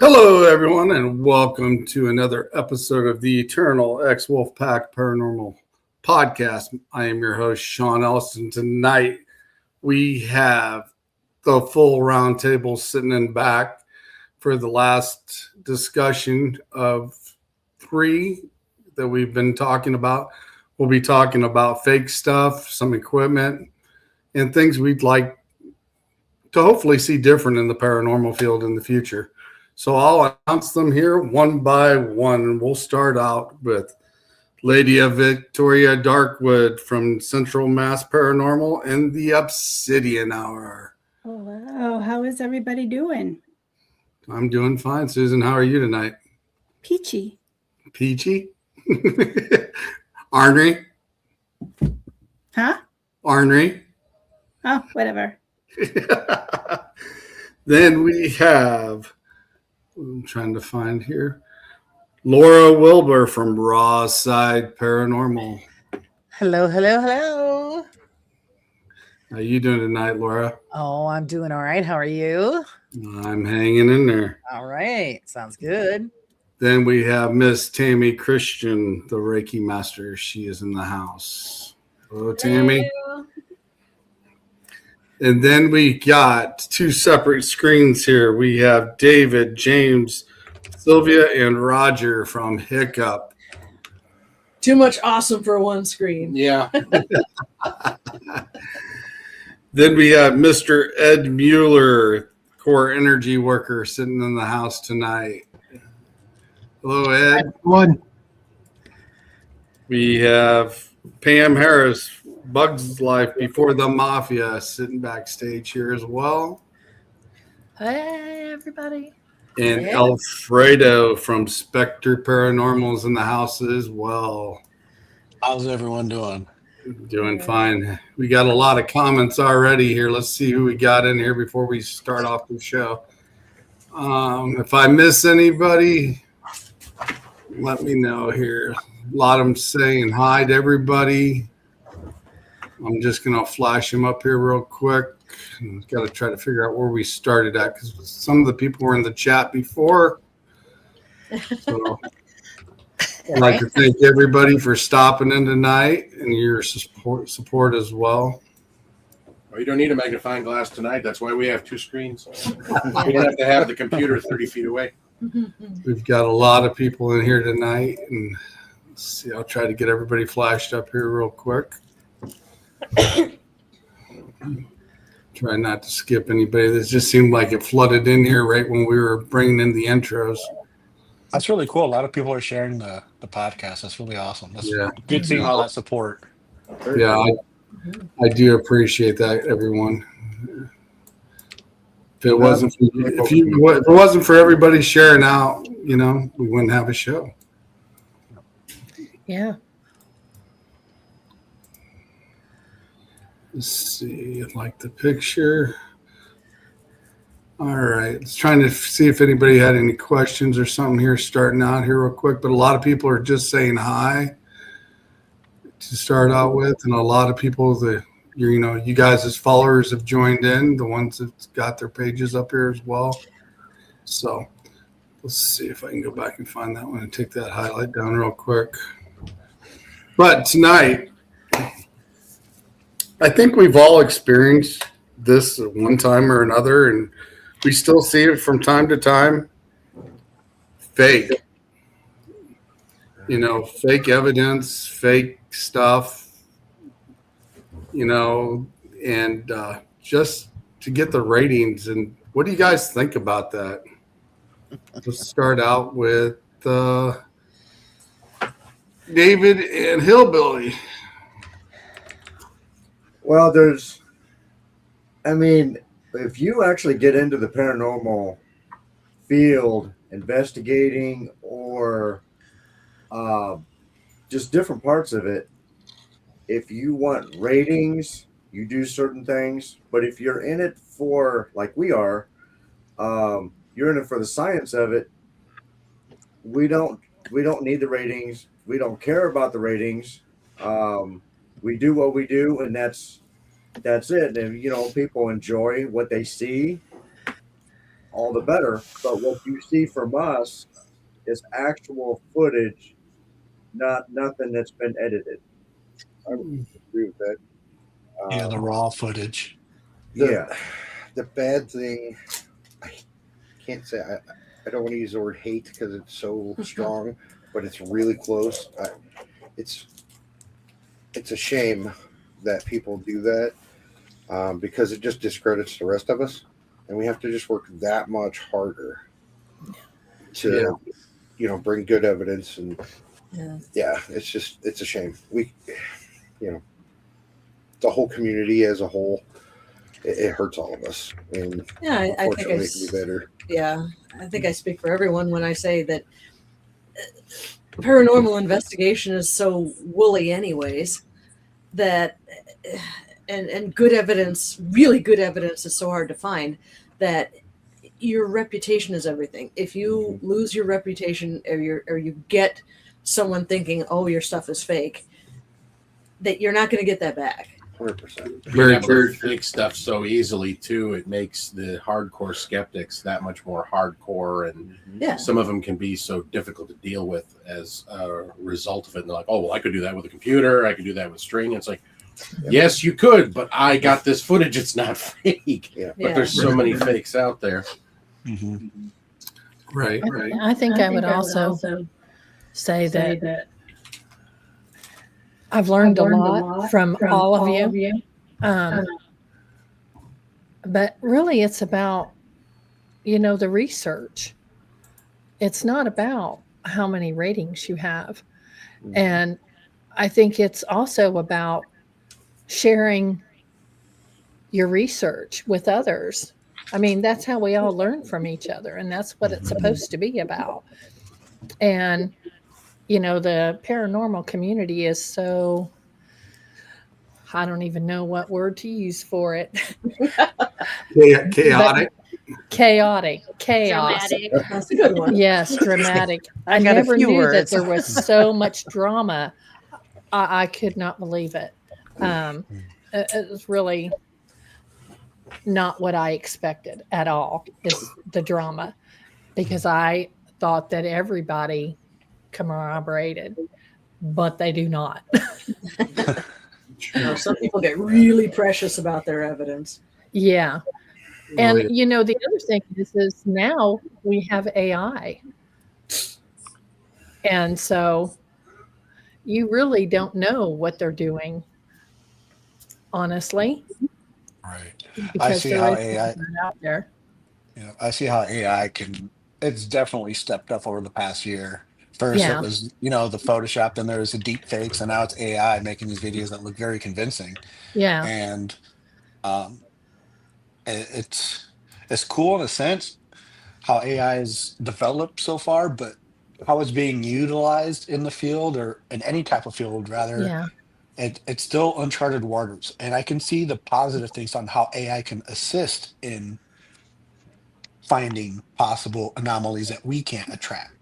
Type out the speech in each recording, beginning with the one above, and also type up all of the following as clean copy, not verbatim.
Hello, everyone, and welcome to another episode of the Eternal X Wolfpack Paranormal Podcast. I am your host, Sean Ellison. Tonight, we have the full roundtable sitting in back for the last discussion of three that we've been talking about. We'll be talking about fake stuff, some equipment, and things we'd like to hopefully see different in the paranormal field in the future. So I'll announce them here one by one. We'll start out with Lady of Victoria Darkwood from Central Mass Paranormal and the Obsidian Hour. Hello, how is everybody doing? I'm doing fine. Susan, how are you tonight? Peachy. Peachy? Ornery? Huh? Ornery? Oh, whatever. Then we have, I'm trying to find here, Laura Wilbur from Raw Side Paranormal. Hello, hello, hello. How you doing tonight, Laura? Oh, I'm doing all right. How are you? I'm hanging in there. All right. Sounds good. Then we have Miss Tammy Christian, the Reiki Master. She is in the house. Hello, Tammy. Hello. And then we got two separate screens here. We have David, James, Sylvia, and Roger from Hiccup. Too much awesome for one screen. Yeah. Then we have Mr. Ed Mueller, core energy worker, sitting in the house tonight. Hello, Ed. One. We have Pam Harris, Bugs Life Before the Mafia, sitting backstage here as well. Hey, everybody. And Hey. Alfredo from Spectre Paranormal is in the house as well. How's everyone doing? Doing fine. We got a lot of comments already here. Let's see who we got in here before we start off the show. If I miss anybody, let me know here. A lot of them saying hi to everybody. I'm just going to flash them up here real quick. Got to try to figure out where we started at because some of the people were in the chat before. So I'd like to thank everybody for stopping in tonight and your support as well. Well, you don't need a magnifying glass tonight. That's why we have two screens. You don't have to have the computer 30 feet away. We've got a lot of people in here tonight, and let's see. I'll try to get everybody flashed up here real quick. Try not to skip anybody. This just seemed like it flooded in here right when we were bringing in the intros. That's really cool. A lot of people are sharing the podcast. That's really awesome. That's good seeing all that support. Yeah, I do appreciate that, everyone. If it wasn't for everybody sharing out, we wouldn't have a show. Yeah. Let's see, I like the picture. All right, let's trying to see if anybody had any questions or something here starting out here real quick. But a lot of people are just saying hi to start out with, and a lot of people that you guys as followers have joined in, the ones that got their pages up here as well. So let's see if I can go back and find that one and take that highlight down real quick. But tonight, I think we've all experienced this at one time or another, and we still see it from time to time. Fake. Fake evidence, fake stuff, and just to get the ratings. And what do you guys think about that? Let's start out with David and Hillbilly. Well, if you actually get into the paranormal field, investigating or just different parts of it, if you want ratings, you do certain things. But if you're in it for, like we are, you're in it for the science of it. We don't need the ratings. We don't care about the ratings. We do what we do, and that's it. And people enjoy what they see. all the better. But what you see from us is actual footage, not nothing that's been edited. I would agree with that. Yeah, the raw footage. Yeah. The bad thing, I can't say, I don't want to use the word hate because it's so strong, but it's really close. It's a shame that people do that because it just discredits the rest of us. And we have to just work that much harder to, bring good evidence. And it's a shame. The whole community as a whole, it hurts all of us. And Yeah, I think unfortunately, it can be better. Yeah, I think I speak for everyone when I say that paranormal investigation is so woolly, anyways. That and good evidence, really good evidence, is so hard to find. That your reputation is everything. If you lose your reputation, or you get someone thinking, "Oh, your stuff is fake," that you're not going to get that back. 100%. Being able to fix stuff so easily too, it makes the hardcore skeptics that much more hardcore, and some of them can be so difficult to deal with as a result of it. And they're like, "Oh, well, I could do that with a computer. I could do that with string." It's like, yes, you could, but I got this footage. It's not fake. But there's so many fakes out there. Right. I think I would also say that I've learned a lot from all of you. But really, it's about, the research. It's not about how many ratings you have. And I think it's also about sharing your research with others. I mean, that's how we all learn from each other, and that's what it's supposed to be about. And, the paranormal community is so, I don't even know what word to use for it. Chaotic. Chaotic. Chaos. Dramatic. That's a good one. Yes, dramatic. I got a never few knew words. that there was so much drama. I could not believe it. It was really not what I expected at all, is the drama, because I thought that everybody corroborated, but they do not. Some people get really precious about their evidence. Yeah. And, the other thing is now we have AI. And so you really don't know what they're doing, honestly. Right. Because I see there how is AI. something out there. I see how AI it's definitely stepped up over the past year. First, it was, the Photoshop, then there was the deep fakes, and now it's AI making these videos that look very convincing. Yeah. And it's cool in a sense how AI is developed so far, but how it's being utilized in the field, or in any type of field, rather, Yeah. it's still uncharted waters. And I can see the positive things on how AI can assist in finding possible anomalies that we can't track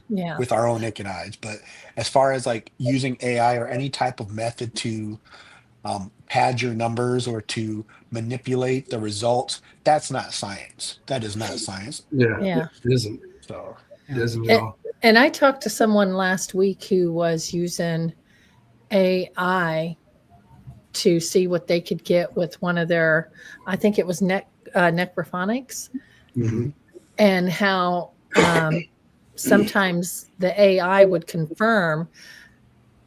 Yeah. with our own naked eyes. But as far as like using AI or any type of method to pad your numbers or to manipulate the results, that's not science. That is not science. Yeah. It isn't. So It isn't at all. And I talked to someone last week who was using AI to see what they could get with one of their, I think it was necrophonics, and how sometimes the AI would confirm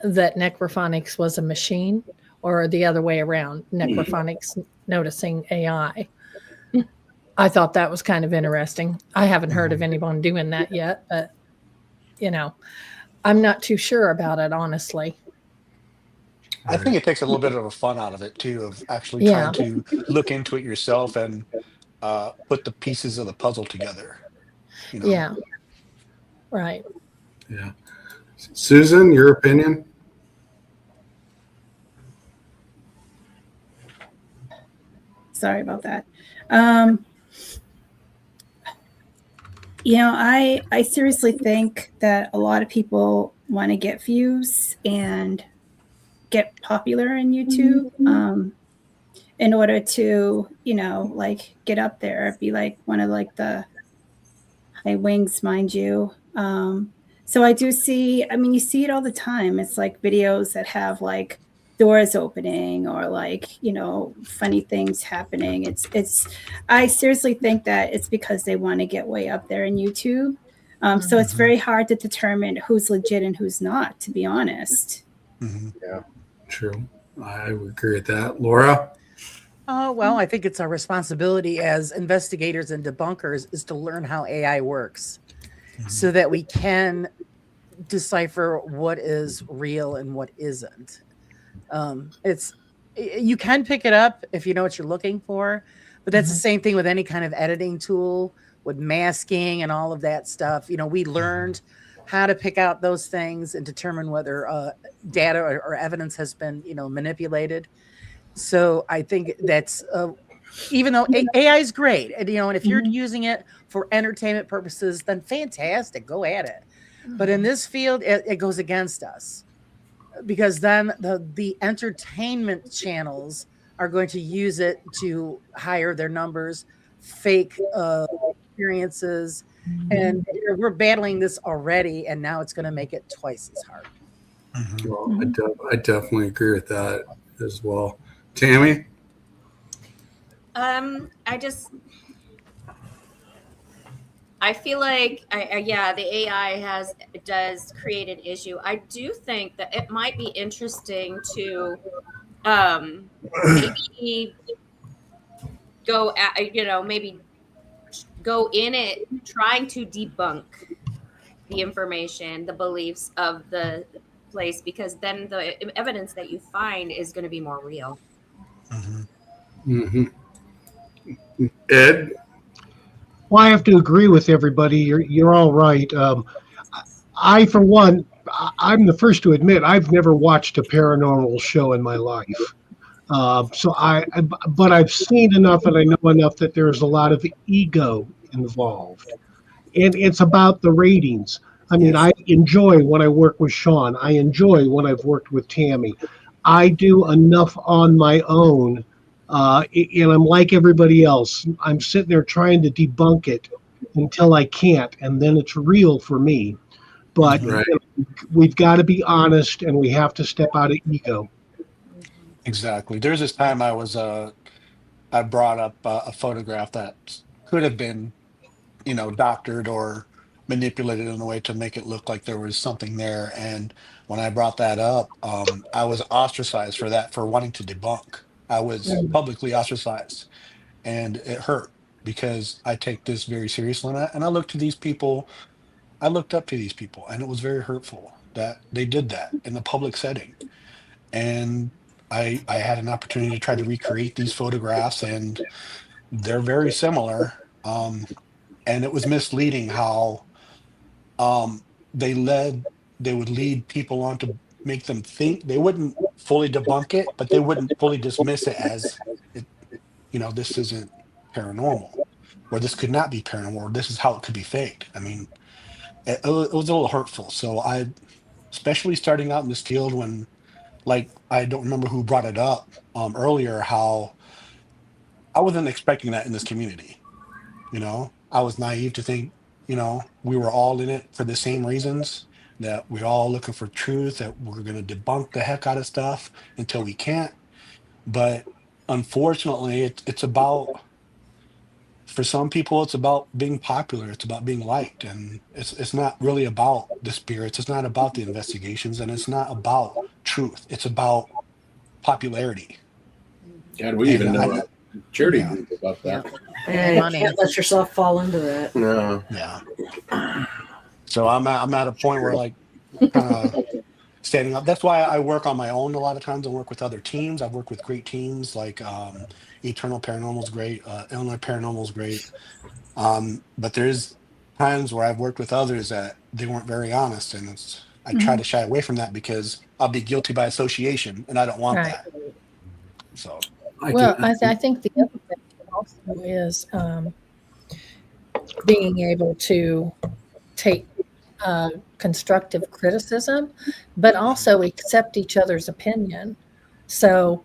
that necrophonics was a machine, or the other way around, necrophonics noticing AI. I thought that was kind of interesting. I haven't heard of anyone doing that yet, but I'm not too sure about it, honestly. I think it takes a little bit of a fun out of it too, of actually trying to look into it yourself and put the pieces of the puzzle together. Yeah. Right. Yeah. Susan, your opinion? Sorry about that. I seriously think that a lot of people want to get views and get popular in YouTube. in order to, like get up there, be like one of like the high wings, mind you. So I do see, I mean, you see it all the time. It's like videos that have like doors opening or like, funny things happening. I seriously think that it's because they want to get way up there in YouTube. So it's very hard to determine who's legit and who's not, to be honest. Yeah. True. I would agree with that. Laura? Oh, well, I think it's our responsibility as investigators and debunkers is to learn how AI works so that we can decipher what is real and what isn't. You can pick it up if you know what you're looking for, but that's the same thing with any kind of editing tool, with masking and all of that stuff. We learned how to pick out those things and determine whether data or evidence has been, manipulated. So I think that's even though AI is great, and if you're using it for entertainment purposes, then fantastic, go at it. But in this field, it goes against us, because then the entertainment channels are going to use it to hire their numbers, fake experiences, and we're battling this already, and now it's going to make it twice as hard. Well, I definitely agree with that as well. Tammy? I feel like, the AI does create an issue. I do think that it might be interesting to maybe go maybe go in it trying to debunk the information, the beliefs of the place, because then the evidence that you find is going to be more real. Ed? Well, I have to agree with everybody. You're all right. I, for one, I'm the first to admit I've never watched a paranormal show in my life. But I've seen enough and I know enough that there's a lot of ego involved, and it's about the ratings. I mean, I enjoy when I work with Sean. I enjoy when I've worked with Tammy. I do enough on my own. And I'm like everybody else. I'm sitting there trying to debunk it until I can't, and then it's real for me. But we've got to be honest, and we have to step out of ego. Exactly. There's this time I brought up a photograph that could have been, doctored or manipulated in a way to make it look like there was something there. And when I brought that up, I was ostracized for wanting to debunk. I was publicly ostracized, and it hurt because I take this very seriously. And I look to these people, I looked up to these people, and it was very hurtful that they did that in the public setting. And I had an opportunity to try to recreate these photographs, and they're very similar. And it was misleading how they would lead people on to make them think. They wouldn't fully debunk it, but they wouldn't fully dismiss it as this isn't paranormal, or this could not be paranormal, or this is how it could be faked. I mean, it was a little hurtful. So especially starting out in this field, when, like, I don't remember who brought it up earlier, how I wasn't expecting that in this community. I was naive to think, we were all in it for the same reasons, that we're all looking for truth, that we're going to debunk the heck out of stuff until we can't. But unfortunately, it's about, for some people, it's about being popular. It's about being liked. And it's not really about the spirits. It's not about the investigations. And it's not about truth. It's about popularity. God, we even know charity group about that. You can't let yourself fall into that. No. Yeah. So I'm at a point where, like, kind of standing up. That's why I work on my own a lot of times. I work with other teams. I've worked with great teams like Eternal Paranormal is great. Illinois Paranormal is great. But there's times where I've worked with others that they weren't very honest, and I try to shy away from that because I'll be guilty by association, and I don't want that. So. I think the other thing also is being able to take constructive criticism, but also accept each other's opinion. So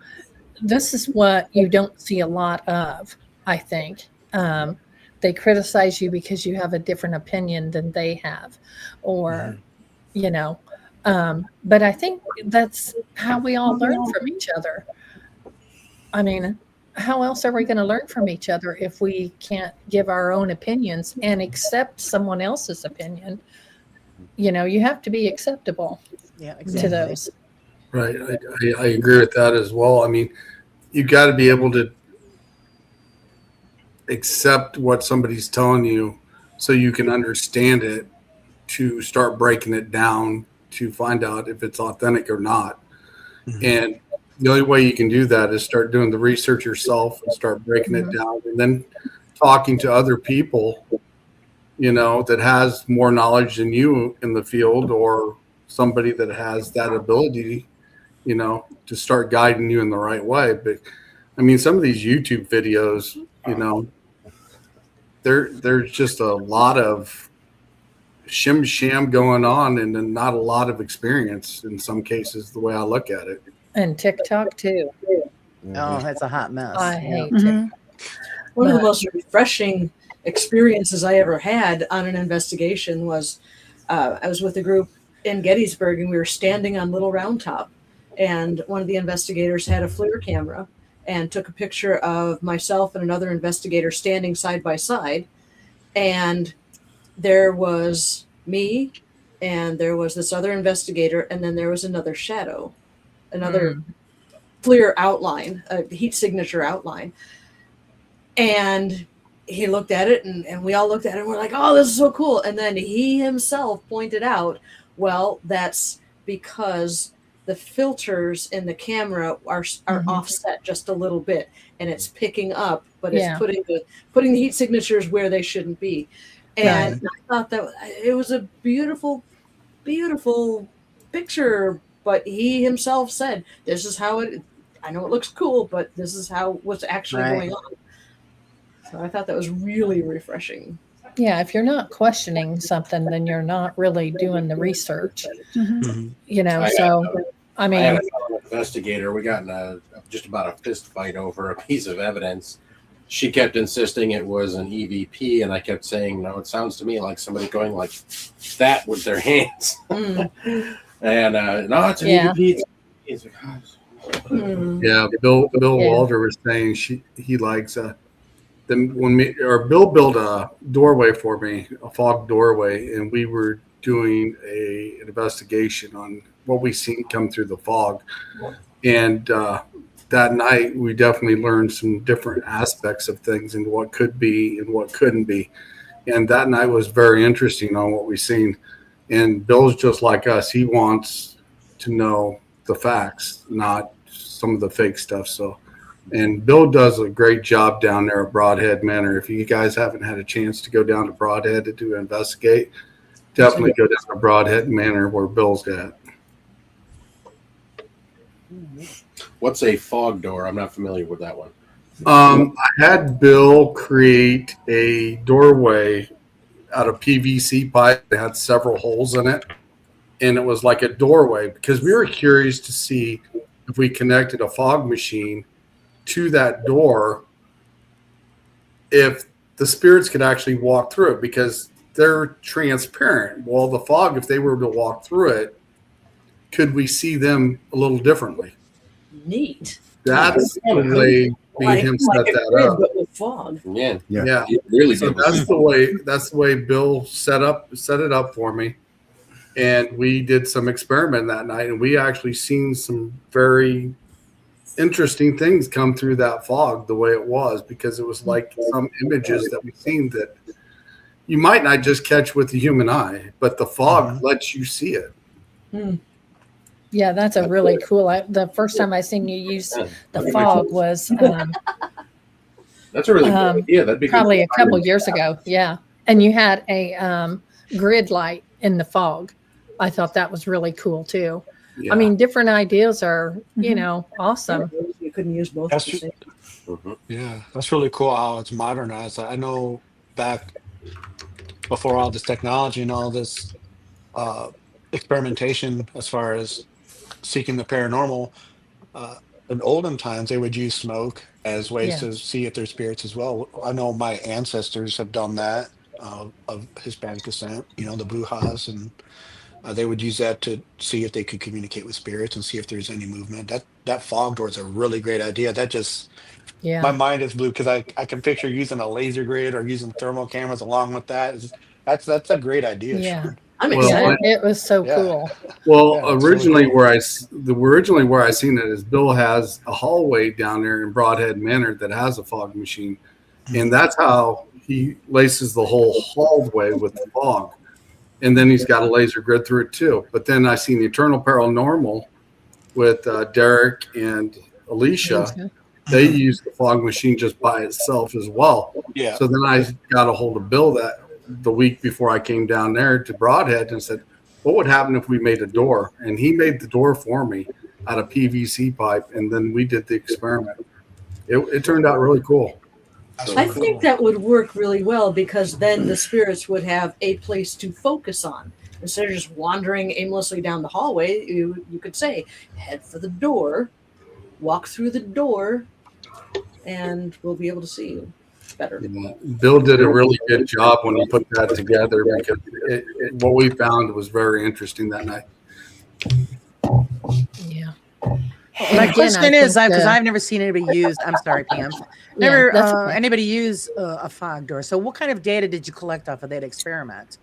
this is what you don't see a lot of, I think. They criticize you because you have a different opinion than they have, or, you know, but I think that's how we all learn from each other. I mean, how else are we going to learn from each other if we can't give our own opinions and accept someone else's opinion? You know, you have to be acceptable Yeah, to exactly. those. Right. I agree with that as well. I mean, you got to be able to accept what somebody's telling you so you can understand it, to start breaking it down to find out if it's authentic or not. And the only way you can do that is start doing the research yourself and start breaking it down, and then talking to other people, you know, that has more knowledge than you in the field, or somebody that has that ability, you know, to start guiding you in the right way. But I mean, some of these YouTube videos, you know, there's just a lot of shim sham going on, and then not a lot of experience in some cases, the way I look at it. And TikTok too. Oh, that's a hot mess. I Yeah. hate Mhm. it. One of the But- most refreshing experiences I ever had on an investigation was I was with a group in Gettysburg, and we were standing on Little Round Top, and one of the investigators had a FLIR camera and took a picture of myself and another investigator standing side by side, and there was me, and there was this other investigator, and then there was another shadow, another FLIR outline, a heat signature outline. And he looked at it, and we all looked at it, and we're like, oh, this is so cool. And then he himself pointed out, well, that's because the filters in the camera are offset just a little bit, and it's picking up, but it's Yeah. putting the heat signatures where they shouldn't be. And I thought that it was a beautiful, beautiful picture. But he himself said, this is how it, I know it looks cool, but this is how what's actually going on. So I thought that was really refreshing. Yeah, if you're not questioning something, then you're not really doing the research. You know, I I mean, had an investigator. We got in just about a fist fight over a piece of evidence. She kept insisting it was an EVP, and I kept saying, no, it sounds to me like somebody going like that with their hands. And no, it's an EVP. It's Yeah, Bill Walter was saying he likes then when Bill built a doorway for me, a fog doorway, and we were doing an investigation on what we seen come through the fog. And that night we definitely learned some different aspects of things and what could be and what couldn't be. And that night was very interesting on what we seen. And Bill's just like us. He wants to know the facts, not some of the fake stuff. So, and Bill does a great job down there at Broadhead Manor. If you guys haven't had a chance to go down to Broadhead to investigate, definitely go down to Broadhead Manor where Bill's at. What's a fog door? I'm not familiar with that one. I had Bill create a doorway out of PVC pipe that had several holes in it. And it was like a doorway because we were curious to see if we connected a fog machine to that door, if the spirits could actually walk through it, because they're transparent. Well, the fog, if they were to walk through it, could we see them a little differently? Neat. That's the way me and him set that grid, up. but with fog. Yeah. It really so did. that's the way Bill set it up for me. And we did some experiment that night, and we actually seen some very interesting things come through that fog the way it was, because it was like some images that we've seen that you might not just catch with the human eye, but the fog lets you see it. yeah, that's a really cool. The first time I seen you use the fog was That's a really good idea. That'd be probably good. a couple years ago. Yeah, and you had a grid light in the fog. I thought that was really cool too. Yeah. I mean, different ideas are, you know, awesome. You couldn't use both. That's at the same time. Yeah, that's really cool how it's modernized. I know back before all this technology and all this experimentation as far as seeking the paranormal, in olden times they would use smoke as ways Yeah. to see if there's spirits as well. I know my ancestors have done that, of Hispanic descent, the Brujas, and they would use that to see if they could communicate with spirits and see if there's any movement. That fog door is a really great idea. That just my Yeah. mind is blue because I can picture using a laser grid or using thermal cameras along with that. That's a great idea, Yeah. Sean. I'm Well, excited. It was so Yeah. cool. Well, Yeah, it's really cool. originally where I seen it is Bill has a hallway down there in Broadhead Manor that has a fog machine, and that's how he laces the whole hallway with the fog. And then he's got a laser grid through it too. But then I seen the Eternal Paranormal with Derek and Alicia. They use the fog machine just by itself as well. Yeah. So then I got a hold of Bill that the week before I came down there to Broadhead and said, what would happen if we made a door? And he made the door for me out of PVC pipe. And then we did the experiment. It turned out really cool. That's I really think cool. that would work really well because then the spirits would have a place to focus on. Instead of just wandering aimlessly down the hallway, you could say, head for the door, walk through the door, and we'll be able to see you better. Bill did a really good job when he put that together because what we found was very interesting that night. Yeah. My again, question I is, think because the- I've never seen anybody use. I'm sorry, Pam. Yeah, Never that's okay. anybody use a fog door. So, what kind of data did you collect off of that experiment?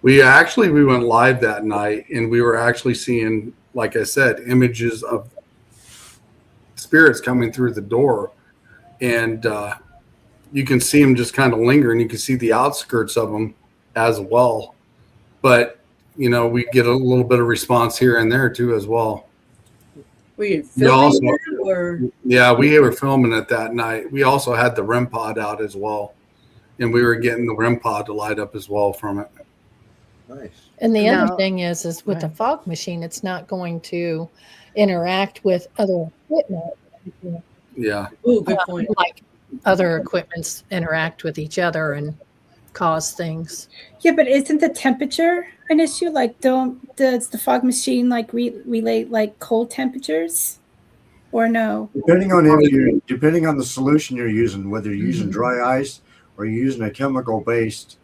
We went live that night and we were actually seeing, like I said, images of spirits coming through the door, and you can see them just kind of lingering. You can see the outskirts of them as well, but we get a little bit of response here and there too as well. Were you We filming also- it or? Yeah, we were filming it that night. We also had the REM pod out as well, and we were getting the REM pod to light up as well from it. Nice. And the Now- other thing is with the fog machine, it's not going to interact with other equipment. Yeah. Ooh, good point. Like other equipments interact with each other and cause things. Yeah, but isn't the temperature an issue? Like, does the fog machine like relay like cold temperatures, or no? Depending on the solution you're using, whether you're using dry ice or you're using a chemical-based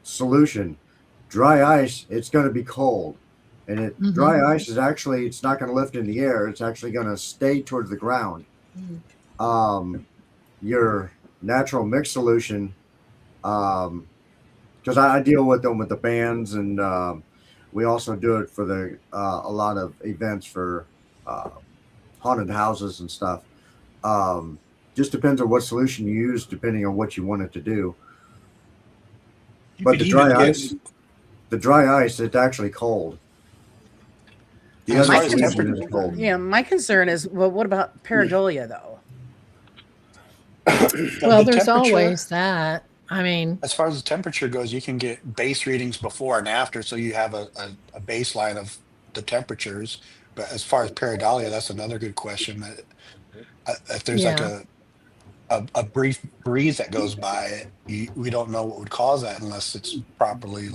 solution, dry ice, it's going to be cold, and dry ice is actually, it's not going to lift in the air. It's actually going to stay towards the ground. Your natural mix solution, because I deal with them with the bands, and we also do it for the a lot of events for haunted houses and stuff. Just depends on what solution you use, depending on what you want it to do. You But could the even dry ice, it's actually cold. The As other far as solution temperature- is cold. Yeah, my concern is, well, what about pareidolia though? Well, the there's temperature- always that. I mean, As far as the temperature goes, you can get base readings before and after, so you have a baseline of the temperatures. But as far as pareidolia, that's another good question. If there's like Yeah. a brief breeze that goes by, we don't know what would cause that unless it's properly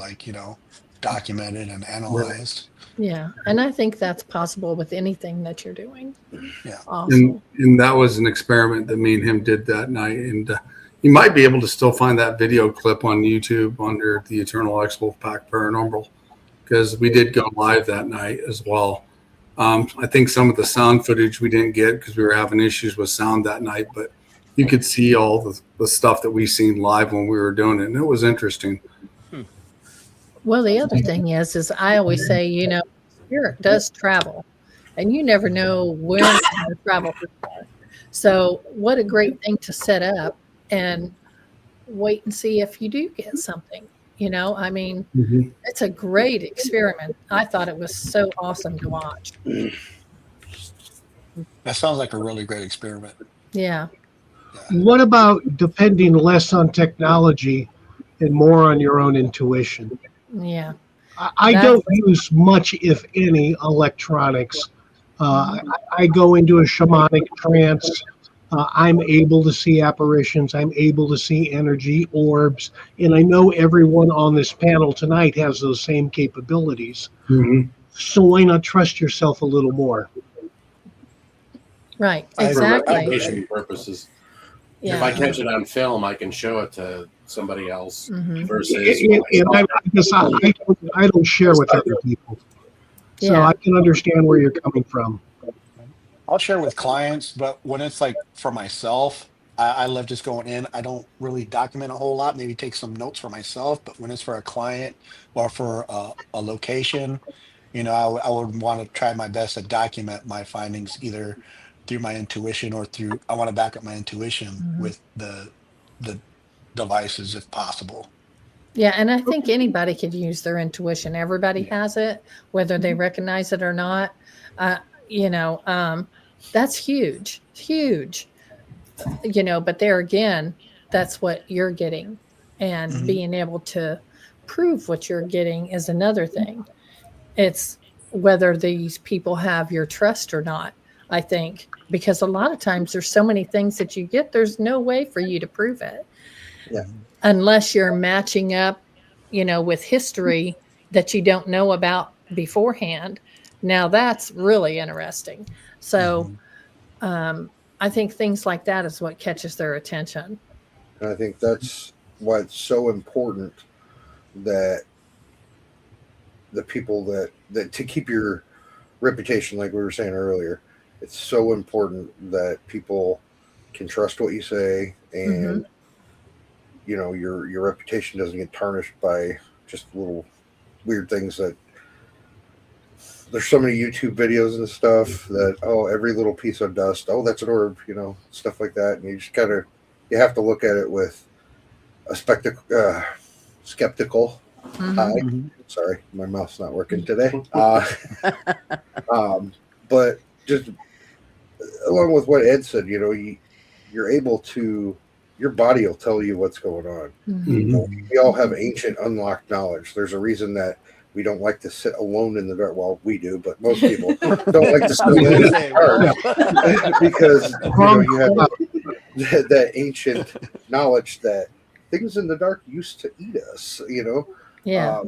documented and analyzed. yeah. And I think that's possible with anything that you're doing. Yeah. Also. And that was an experiment that me and him did that night. And you might be able to still find that video clip on YouTube under the Eternal X Wolf Pack Paranormal, because we did go live that night as well. I think some of the sound footage we didn't get because we were having issues with sound that night, but you could see all the stuff that we seen live when we were doing it, and it was interesting. Well, the other thing is I always say, spirit does travel, and you never know when it's going to travel. So, what a great thing to set up and wait and see if you do get something. I mean, it's a great experiment. I thought it was so awesome to watch. That sounds like a really great experiment. Yeah. What about depending less on technology and more on your own intuition? Yeah. I don't use much, if any, electronics. I go into a shamanic trance. I'm able to see apparitions. I'm able to see energy orbs. And I know everyone on this panel tonight has those same capabilities. So why not trust yourself a little more? Right. I agree. For Exactly. replication purposes. If I Yeah. catch it on film, I can show it to somebody else Mhm. versus And I guess I don't share with other people, so Yeah. I can understand where you're coming from. I'll share with clients, but when it's like for myself, I love just going in. I don't really document a whole lot, maybe take some notes for myself, but when it's for a client or for a location, I would want to try my best to document my findings either through my intuition or through, I want to back up my intuition Mhm. with the devices if possible. Yeah, and I think anybody could use their intuition. Everybody Yeah. has it, whether they recognize it or not. Uh, you know, that's huge, huge. But there again, that's what you're getting, and Mhm. being able to prove what you're getting is another thing. It's whether these people have your trust or not. I think because a lot of times there's so many things that you get, there's no way for you to prove it Yeah. unless you're matching up, with history that you don't know about beforehand. Now that's really interesting. So I think things like that is what catches their attention. And I think that's why it's so important that the people that to keep your reputation, like we were saying earlier, it's so important that people can trust what you say, and your reputation doesn't get tarnished by just little weird things. That there's so many YouTube videos and stuff that every little piece of dust, that's an orb, stuff like that, and you just you have to look at it with a skeptical eye. Mhm. Sorry, my mouth's not working today. But just along with what Ed said, you're able to, your body will tell you what's going on. Mhm. We all have ancient unlocked knowledge. There's a reason that we don't like to sit alone in the dark. Well, we do, but most people don't like to sit alone in the dark because you have that ancient knowledge that things in the dark used to eat us. Yeah.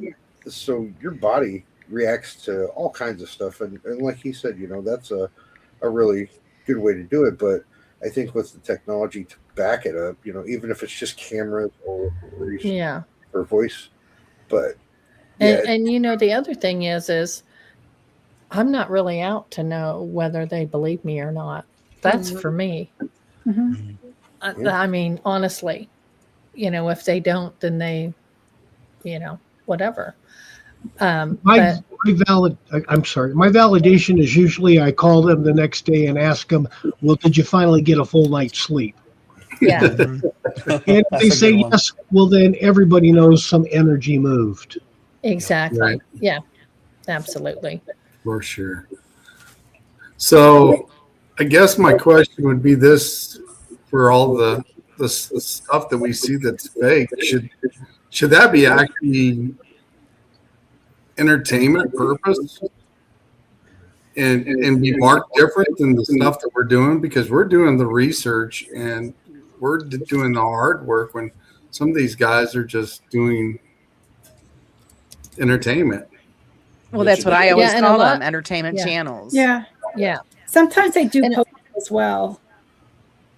So your body reacts to all kinds of stuff, and like he said, that's a really good way to do it. But I think with the technology to back it up, even if it's just cameras or Yeah. or voice, but yeah, And the other thing is I'm not really out to know whether they believe me or not. That's for me. Mhm. Yeah. I mean, honestly, if they don't, then they, whatever. My I'm sorry. My validation is usually I call them the next day and ask them, "Well, did you finally get a full night's sleep?" Yeah. And if That's they a say good one. yes, well, then everybody knows some energy moved. Exactly. Right. Yeah. Absolutely. For sure. So I guess my question would be this: for all the stuff that we see that's fake, should that be actually entertainment purpose and be marked different than the stuff that we're doing? Because we're doing the research and we're doing the hard work when some of these guys are just doing entertainment. Well, that's what I always Yeah, and a call lot- them, entertainment yeah. channels. Yeah. Yeah. Sometimes they do And- post as well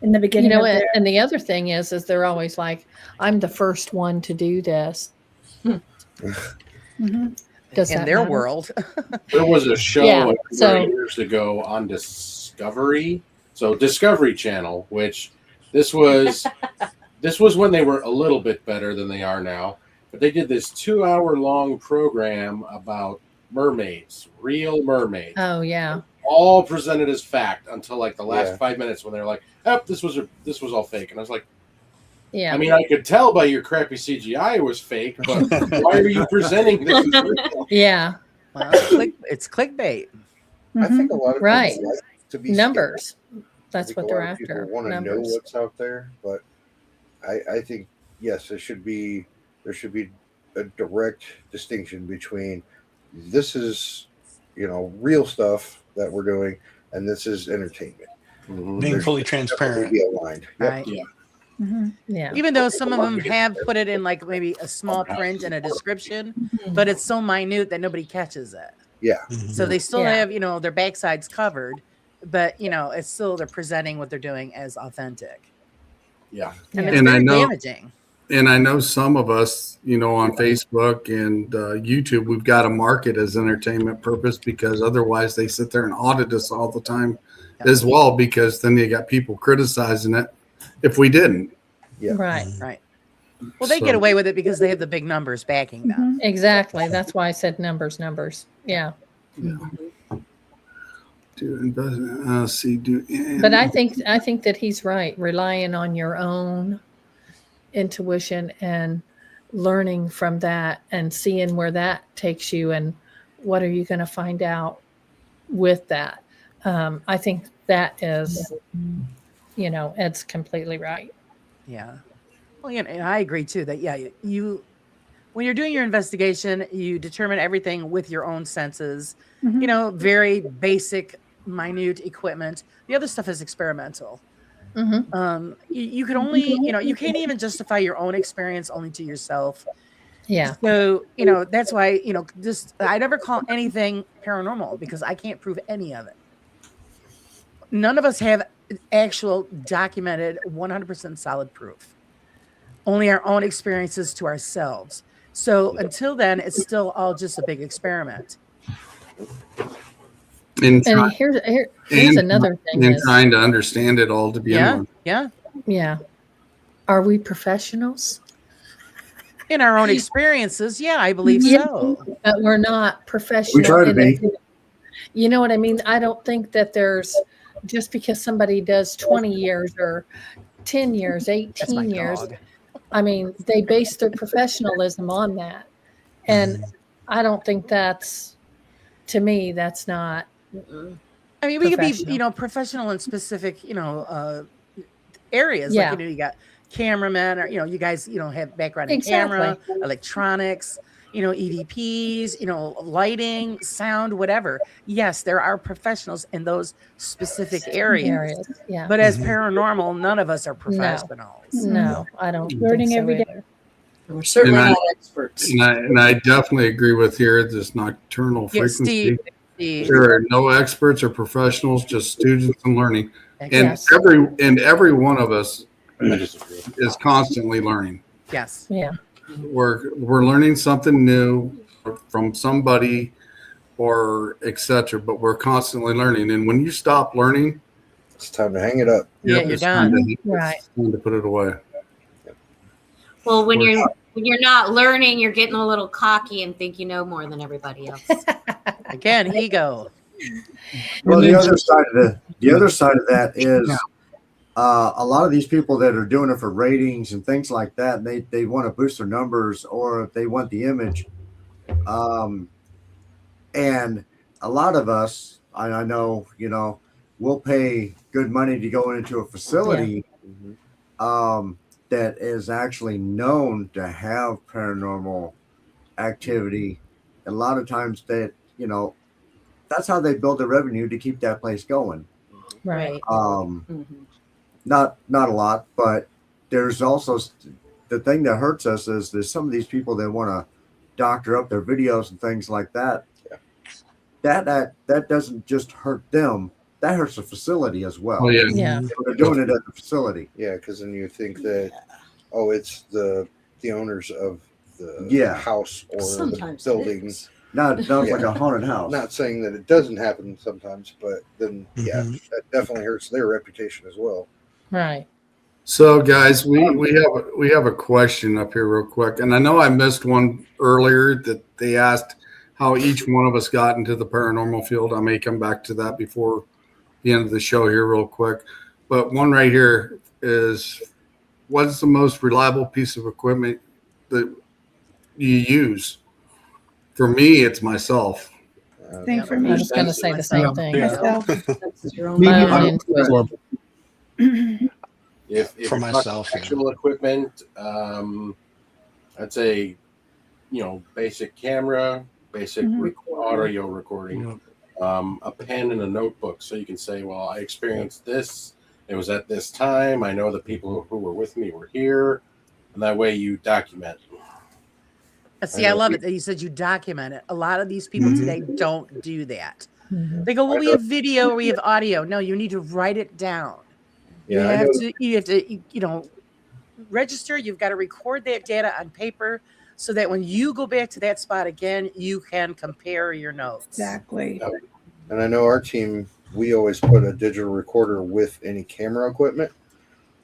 in the beginning of their. And the other thing is they're always like, I'm the first one to do this. Mhm. Does In that their matter? world. There was a show Yeah, a number so- of years ago on Discovery, so Discovery Channel, which this was when they were a little bit better than they are now. But they did this 2-hour long program about mermaids, real mermaids, Oh yeah. all presented as fact until like the last Yeah. 5 minutes when they're like, "Oh, this was all fake," and I was like, Yeah. I mean, I could tell by your crappy CGI it was fake, but why are you presenting this as real? Yeah. Well, it's clickbait. I think a lot of Right. people like to be Numbers. I That's think what a they're lot of people after. want to know Numbers. what's out there, but I think yes, there should be a direct distinction between this is real stuff that we're doing and this is entertainment. Mhm. Being There's fully definitely transparent. be aligned. Yep. Right. Yeah. Mhm. Yeah. Even though some of them have put it in like maybe a small print and a description, but it's so minute that nobody catches it. Yeah. Mhm. So they still Yeah. have, their backsides covered, but it's still they're presenting what they're doing as authentic. Yeah. And Yeah. it's And very I know- damaging. And I know some of us, on Facebook and YouTube, we've got to market as entertainment purpose because otherwise they sit there and audit us all the time as well, because then you got people criticizing it if we didn't. Yeah. Right. Right. Well, they get away with it because they have the big numbers backing them. Exactly. That's why I said numbers. Yeah. But I think that he's right. Relying on your own intuition and learning from that and seeing where that takes you and what are you going to find out with that. I think that is, Ed's completely right. Yeah. Well, and I agree too that, you when you're doing your investigation, you determine everything with your own senses, very basic, minute equipment. The other stuff is experimental. Mm-hmm. You can only, you can't even justify your own experience only to yourself. Yeah. So, that's why, I never call anything paranormal because I can't prove any of it. None of us have actual documented 100% solid proof. Only our own experiences to ourselves. So until then, it's still all just a big experiment. And here's another thing. And trying to understand it all to begin with. Yeah. Are we professionals? In our own experiences, I believe so. But we're not professional. We try to be. You know what I mean? I don't think that there's just because somebody does 20 years or 10 years, 18 years. Dog. I mean, they base their professionalism on that. And I don't think to me, that's not. I mean, we could be, professional in specific, areas. Yeah. Like, you got cameramen or, you guys, have background in camera, electronics, EVPs, lighting, sound, whatever. Yes, there are professionals in those specific areas. Yeah. But as paranormal, none of us are professionals. No, I don't. Learning think so every day. either. We're certainly not experts. And I definitely agree with here this nocturnal frequency. Steve. There are no experts or professionals, just students and learning. And Yes. every one of us I disagree. is constantly learning. Yes. Yeah. We're learning something new from somebody or etc. But we're constantly learning. And when you stop learning, It's time to hang it up. Yeah, you're it's time done. to- Right. it's time to put it away. Well, when you're not learning, you're getting a little cocky and think you know more than everybody else. Again, ego. Well, the other side of that is a lot of these people that are doing it for ratings and things like that. They want to boost their numbers or they want the image. And a lot of us, I know, we'll pay good money to go into a facility that is actually known to have paranormal activity. A lot of times that, that's how they build their revenue to keep that place going. Right. Not a lot, but there's also the thing that hurts us is there's some of these people that want to doctor up their videos and things like that. That doesn't just hurt them. That hurts the facility as well. Oh, yeah. Yeah. So they're doing it at the facility. Yeah, because then you think that, it's the owners of the Yeah. house or Sometimes the it building. is. Not Yeah. like a haunted house. Not saying that it doesn't happen sometimes, but then that definitely hurts their reputation as well. Right. So, guys, we have a question up here real quick, and I know I missed one earlier that they asked how each one of us got into the paranormal field. I may come back to that before the end of the show here real quick, but one right here is, what is the most reliable piece of equipment that you use? For me, it's myself. Same for I me. was going to say the same thing. Myself. That's your own Maybe My own I'm- intuition. If For you're talking myself, yeah. actual equipment, I'd say, basic camera, basic audio recording, a pen and a notebook, so you can say, well, I experienced this. It was at this time. I know the people who were with me were here, and that way you document. See, I love it that you said you document it. A lot of these people today don't do that. Mhm. They go, well, we have video or we have audio. No, you need to write it down. Yeah, I You have to, register. You've got to record that data on paper so that when you go back to that spot again, you can compare your notes. Exactly. And I know our team, we always put a digital recorder with any camera equipment.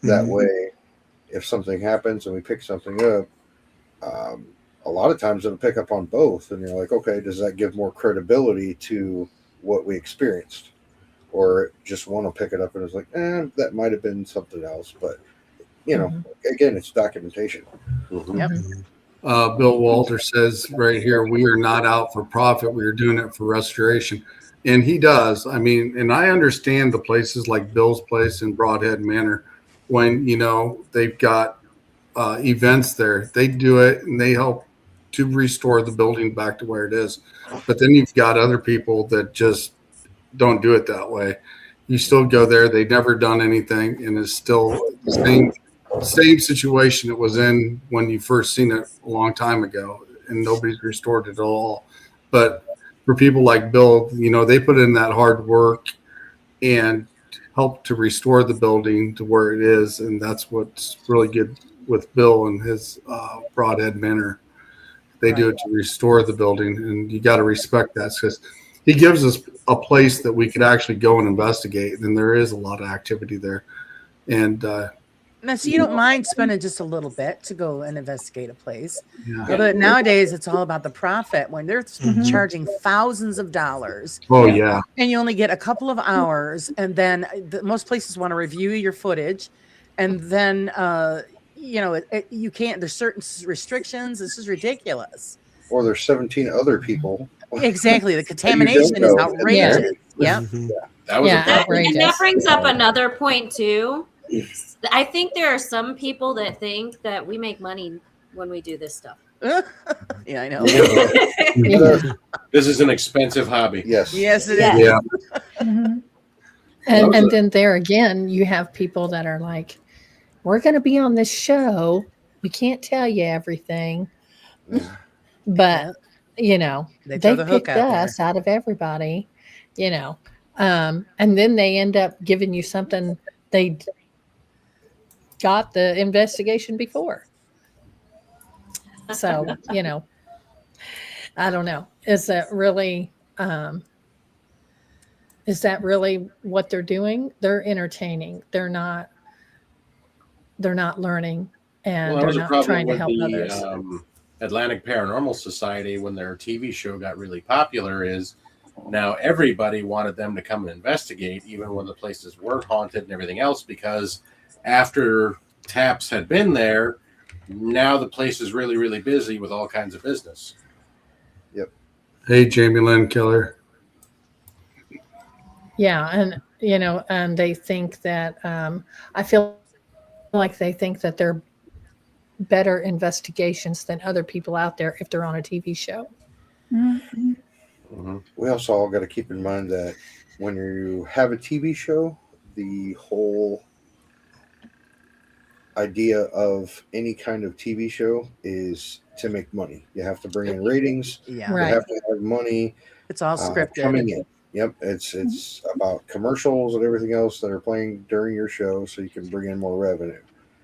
That way, if something happens and we pick something up, a lot of times it'll pick up on both. And you're like, okay, does that give more credibility to what we experienced? Or just one will pick it up and it's like, that might have been something else. But, again, it's documentation. Yep. Bill Walter says right here, we are not out for profit. We are doing it for restoration. And he does. I mean, and I understand the places like Bill's place in Broadhead Manor, when, they've got events there, they do it and they help to restore the building back to where it is. But then you've got other people that just don't do it that way. You still go there. They've never done anything, and it's still the same situation it was in when you first seen it a long time ago, and nobody's restored it at all. But for people like Bill, they put in that hard work and help to restore the building to where it is, and that's what's really good with Bill and his Broadhead Manor. They do it to restore the building, and you got to respect that, because he gives us a place that we could actually go and investigate, and there is a lot of activity there. And now, so you don't mind spending just a little bit to go and investigate a place. Yeah. But nowadays, it's all about the profit. When they're charging thousands of dollars. Oh, yeah. And you only get a couple of hours, and then most places want to review your footage, and then you can't. There's certain restrictions. This is ridiculous. Or there's 17 other people. Exactly, the contamination is outrageous. Yeah. That was outrageous. And that brings up another point too. I think there are some people that think that we make money when we do this stuff. Yeah, I know. This is an expensive hobby. Yes. Yes, it Yeah. is. Yeah. Mhm. And then there again, you have people that are like, we're going to be on this show. We can't tell you everything. But, They throw the hook picked out there. us out of everybody, and then they end up giving you something they got the investigation before. So, I don't know. Is that really what they're doing? They're entertaining. They're not learning, and Well, that they're was a not problem trying to with help the others. Atlantic Paranormal Society, when their TV show got really popular, is now everybody wanted them to come and investigate, even when the places were haunted and everything else, because after Taps had been there, now the place is really, really busy with all kinds of business. Yep. Hey, Jamie Lynn Keller. Yeah, and they think that I feel like they think that they're better investigations than other people out there if they're on a TV show. Mhm. Mm-hmm. We also all got to keep in mind that when you have a TV show, the whole idea of any kind of TV show is to make money. You have to bring in ratings. Yeah, Right. You have to have money it's all scripted. coming in. Yep, it's about commercials and everything else that are playing during your show, so you can bring in more revenue.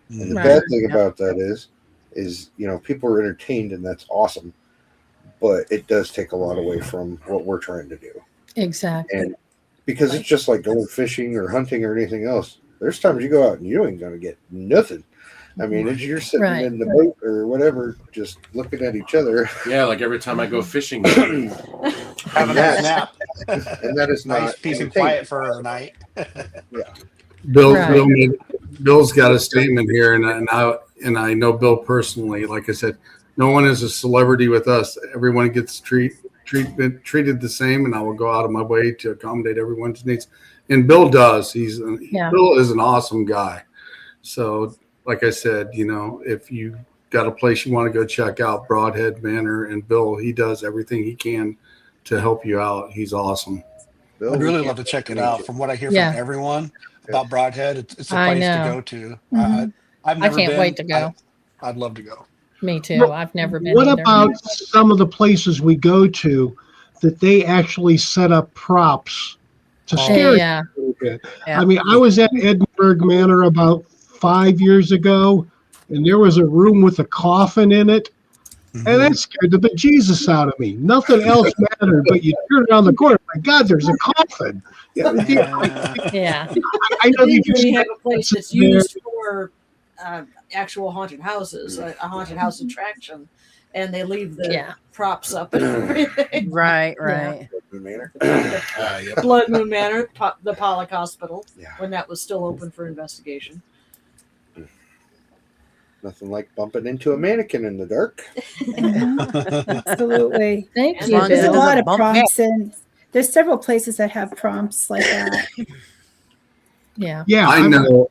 And the Right. bad thing about that is people are entertained, and that's awesome, but it does take a lot away from what we're trying to do. Exactly. And because it's just like going fishing or hunting or anything else. There's times you go out and you ain't gonna get nothing. I mean, you're sitting Right. in the boat or whatever, just looking at each other, Yeah, like every time I go fishing. Having a Yes. nap. and that is Nice not peace and entertaining. quiet for a night. Right. Bill's got a statement here, and I know Bill personally. Like I said, no one is a celebrity with us. Everyone gets treated the same, and I will go out of my way to accommodate everyone's needs. And Bill does. Bill is an awesome guy. So, like I said, if you got a place you want to go check out, Broadhead Manor, and Bill, he does everything he can to help you out. He's awesome. Bill, I'd we really can't love to check it make out. From what I hear Yeah. from everyone about Broadhead, it's a I place to know. go to. Mhm. I've I never can't been. wait to go. I'd love to go. Me too. I've never been What either. about some of the places we go to that they actually set up props to scare you Yeah. a little bit. Yeah. I mean, I was at Edinburgh Manor about 5 years ago, and there was a room with a coffin in it. And that scared the bejesus out of me. Nothing else mattered, but you turn around the corner. My God, there's a coffin. Yeah, Yeah. I know Then they you just have a place that's there. used for actual haunted houses, a haunted house attraction, and they leave the Yeah. props up and everything. Right. Manor. Yep. Blood Moon Manor, the Pollock Hospital, Yeah. when that was still open for investigation. Nothing like bumping into a mannequin in the dark. Absolutely. Thank As you, long as it There's a Bill. lot doesn't of bump prompts, and there's several places that have prompts like that. Yeah. Yeah, I know.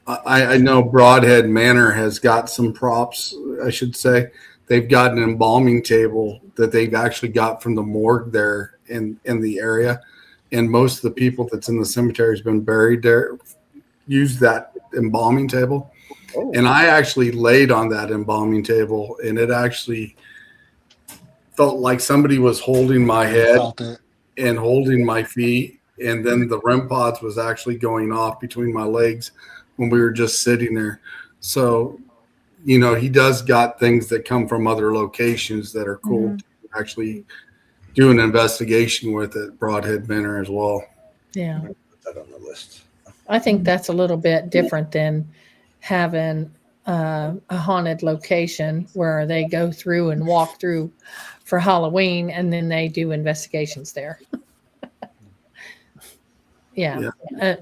I know Broadhead Manor has got some props. I should say they've got an embalming table that they've actually got from the morgue there in the area, and most of the people that's in the cemetery has been buried there. Use that embalming table. Oh. And I actually laid on that embalming table, and it actually felt like somebody was holding my head Felt it. and holding my feet. And then the REM pods was actually going off between my legs when we were just sitting there. So, he does got things that come from other locations that are cool to actually do an investigation with at Broadhead Manor as well. Yeah. Put that on the list. I think that's a little bit different than having a haunted location where they go through and walk through for Halloween and then they do investigations there. Yeah.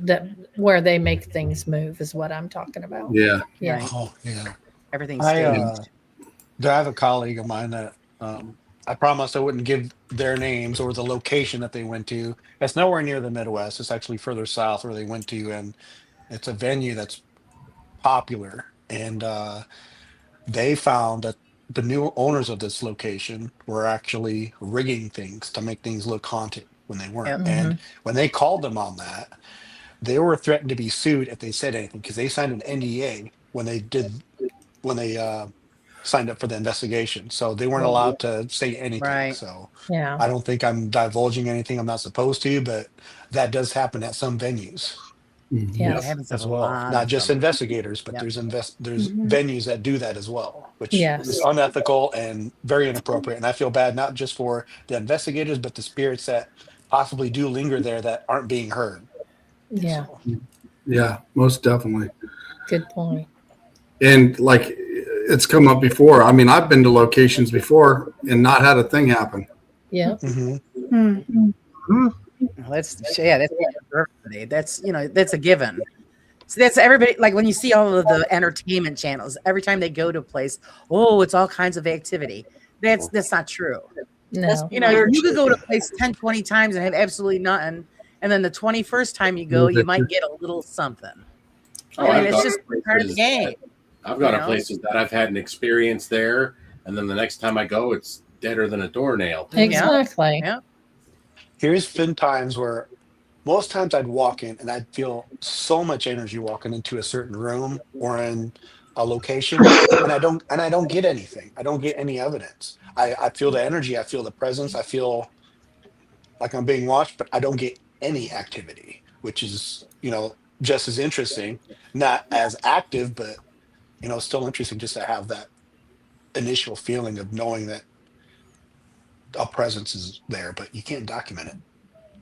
That where they make things move is what I'm talking about. Yeah. Yeah. Right. Oh, yeah. Everything's I staged. have a colleague of mine that I promised I wouldn't give their names or the location that they went to. It's nowhere near the Midwest. It's actually further south where they went to, and it's a venue that's popular. And they found that the new owners of this location were actually rigging things to make things look haunted when they weren't. Yep. And when they called them on that, they were threatened to be sued if they said anything because they signed an NDA when they signed up for the investigation. So they weren't allowed to say anything. Right. So Yeah. I don't think I'm divulging anything I'm not supposed to, but that does happen at some venues Yeah. It happens as a well. lot Not of just them. investigators, but Yep. there's venues that do that as well, which Yes. is unethical and very inappropriate. And I feel bad not just for the investigators, but the spirits that possibly do linger there that aren't being heard. Yeah. So, Yeah, most definitely. Good point. And like it's come up before. I mean, I've been to locations before and not had a thing happen. Yeah. mhm. Hmm. That's everybody. That's a given. So that's everybody. Like when you see all of the entertainment channels, every time they go to a place, oh, it's all kinds of activity. That's not true. No. You could go to a place 10, 20 times and have absolutely nothing. And then the 21st time you go, you might get a little something. I've it's gone just to part of the places game. I've gone you to know? places that I've had an experience there, and then the next time I go, it's deader than a doornail. Exactly. Yeah. Here's been times where most times I'd walk in and I'd feel so much energy walking into a certain room or in a location, and I don't get anything. I don't get any evidence. I feel the energy, I feel the presence, I feel like I'm being watched, but I don't get any activity, which is, just as interesting, not as active, but still interesting just to have that initial feeling of knowing that a presence is there, but you can't document it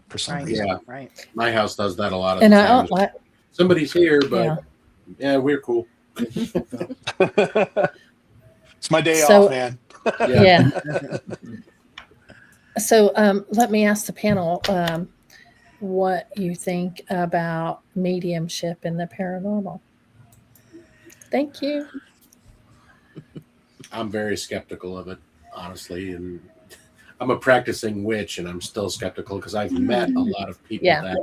for some Right. reason. Yeah, Right. my house does that a lot of And the I, times. I Somebody's here, but yeah. yeah, we're cool. It's my day So- off, man. Yeah. So let me ask the panel what you think about mediumship in the paranormal. Thank you. I'm very skeptical of it, honestly, and I'm a practicing witch, and I'm still skeptical because I've met a lot of people Yeah. that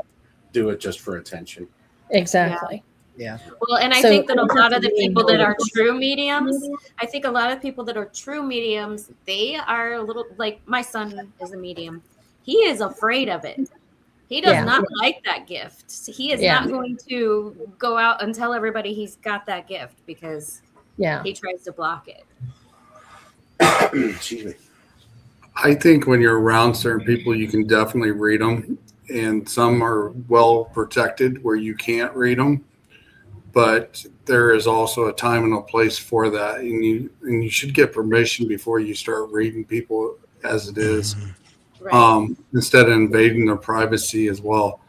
do it just for attention. Exactly. Yeah. Well, and I So- think that a lot of the people that are true mediums, I think a lot of people that are true mediums, they are a little like my son is a medium. He is afraid of it. He does Yeah. not like that gift. He is Yeah. not going to go out and tell everybody he's got that gift because Yeah. he tries to block it. Excuse me. I think when you're around certain people, you can definitely read them, and some are well protected where you can't read them. But there is also a time and a place for that, and you should get permission before you start reading people as it is, Right. instead of invading their privacy as well.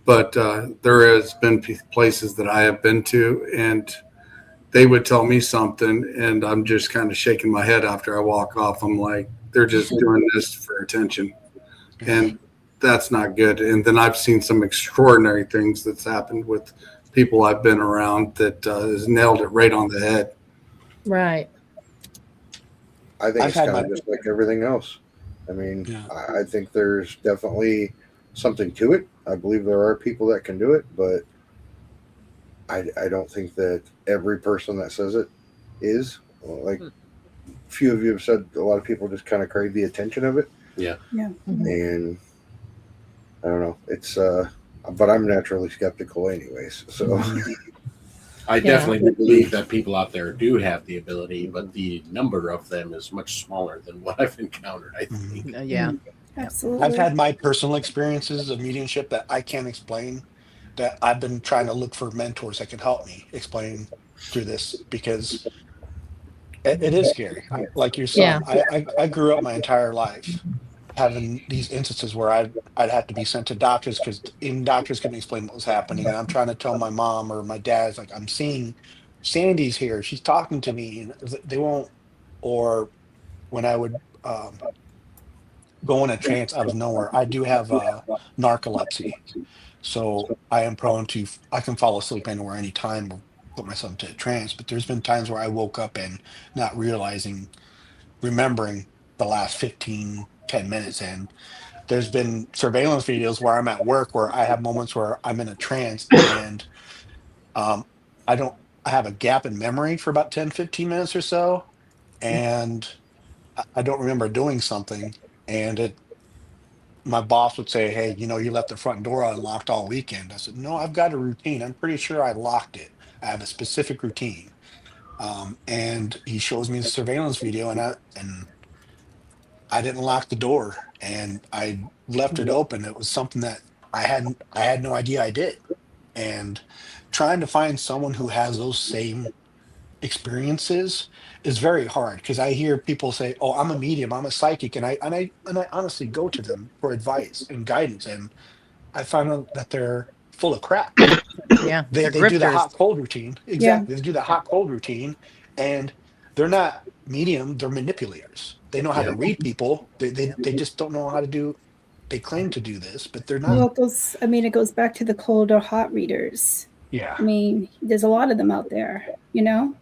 But there has been places that I have been to, and they would tell me something, and I'm just kind of shaking my head after I walk off. I'm like, they're just doing this for attention, and that's not good. And then I've seen some extraordinary things that's happened with people I've been around that has nailed it right on the head. Right. I think I've it's had kind of my- just like everything else. I mean, Yeah. I think there's definitely something to it. I believe there are people that can do it, but I don't think that every person that says it is. Like, few of you have said, a lot of people just kind of crave the attention of it. Yeah. And I don't know. It's but I'm naturally skeptical anyways. So I definitely believe that people out there do have the ability, but the number of them is much smaller than what I've encountered, I think. Yeah. Absolutely. I've had my personal experiences of mediumship that I can't explain, that I've been trying to look for mentors that can help me explain through this, because it is scary. Like your son, I grew up my entire life having these instances where I'd have to be sent to doctors because even doctors couldn't explain what was happening, and I'm trying to tell my mom or my dad's like, I'm seeing Sandy's here, she's talking to me, and they won't. Or when I would go in a trance out of nowhere. I do have narcolepsy, so I am prone to, I can fall asleep anywhere, anytime, or put myself into a trance. But there's been times where I woke up and not remembering the last 10 minutes. And there's been surveillance videos where I'm at work where I have moments where I'm in a trance, and um, I don't, I have a gap in memory for about 10-15 minutes or so. And I don't remember doing something. And my boss would say, "Hey, you left the front door unlocked all weekend." I said, "No, I've got a routine. I'm pretty sure I locked it. I have a specific routine." And he shows me the surveillance video, and I didn't lock the door, and I left it open. It was something that I had no idea I did. And trying to find someone who has those same experiences is very hard, because I hear people say, "Oh, I'm a medium, I'm a psychic," and I honestly go to them for advice and guidance, and I find out that they're full of crap. Yeah. They They're do the grifters. hot cold routine. Exactly. They do the hot cold routine, and they're not medium, they're manipulators. They know how to read people. They just don't know how to do, they claim to do this, but they're not. Well, it goes back to the cold or hot readers. Yeah. I mean, there's a lot of them out there, you know?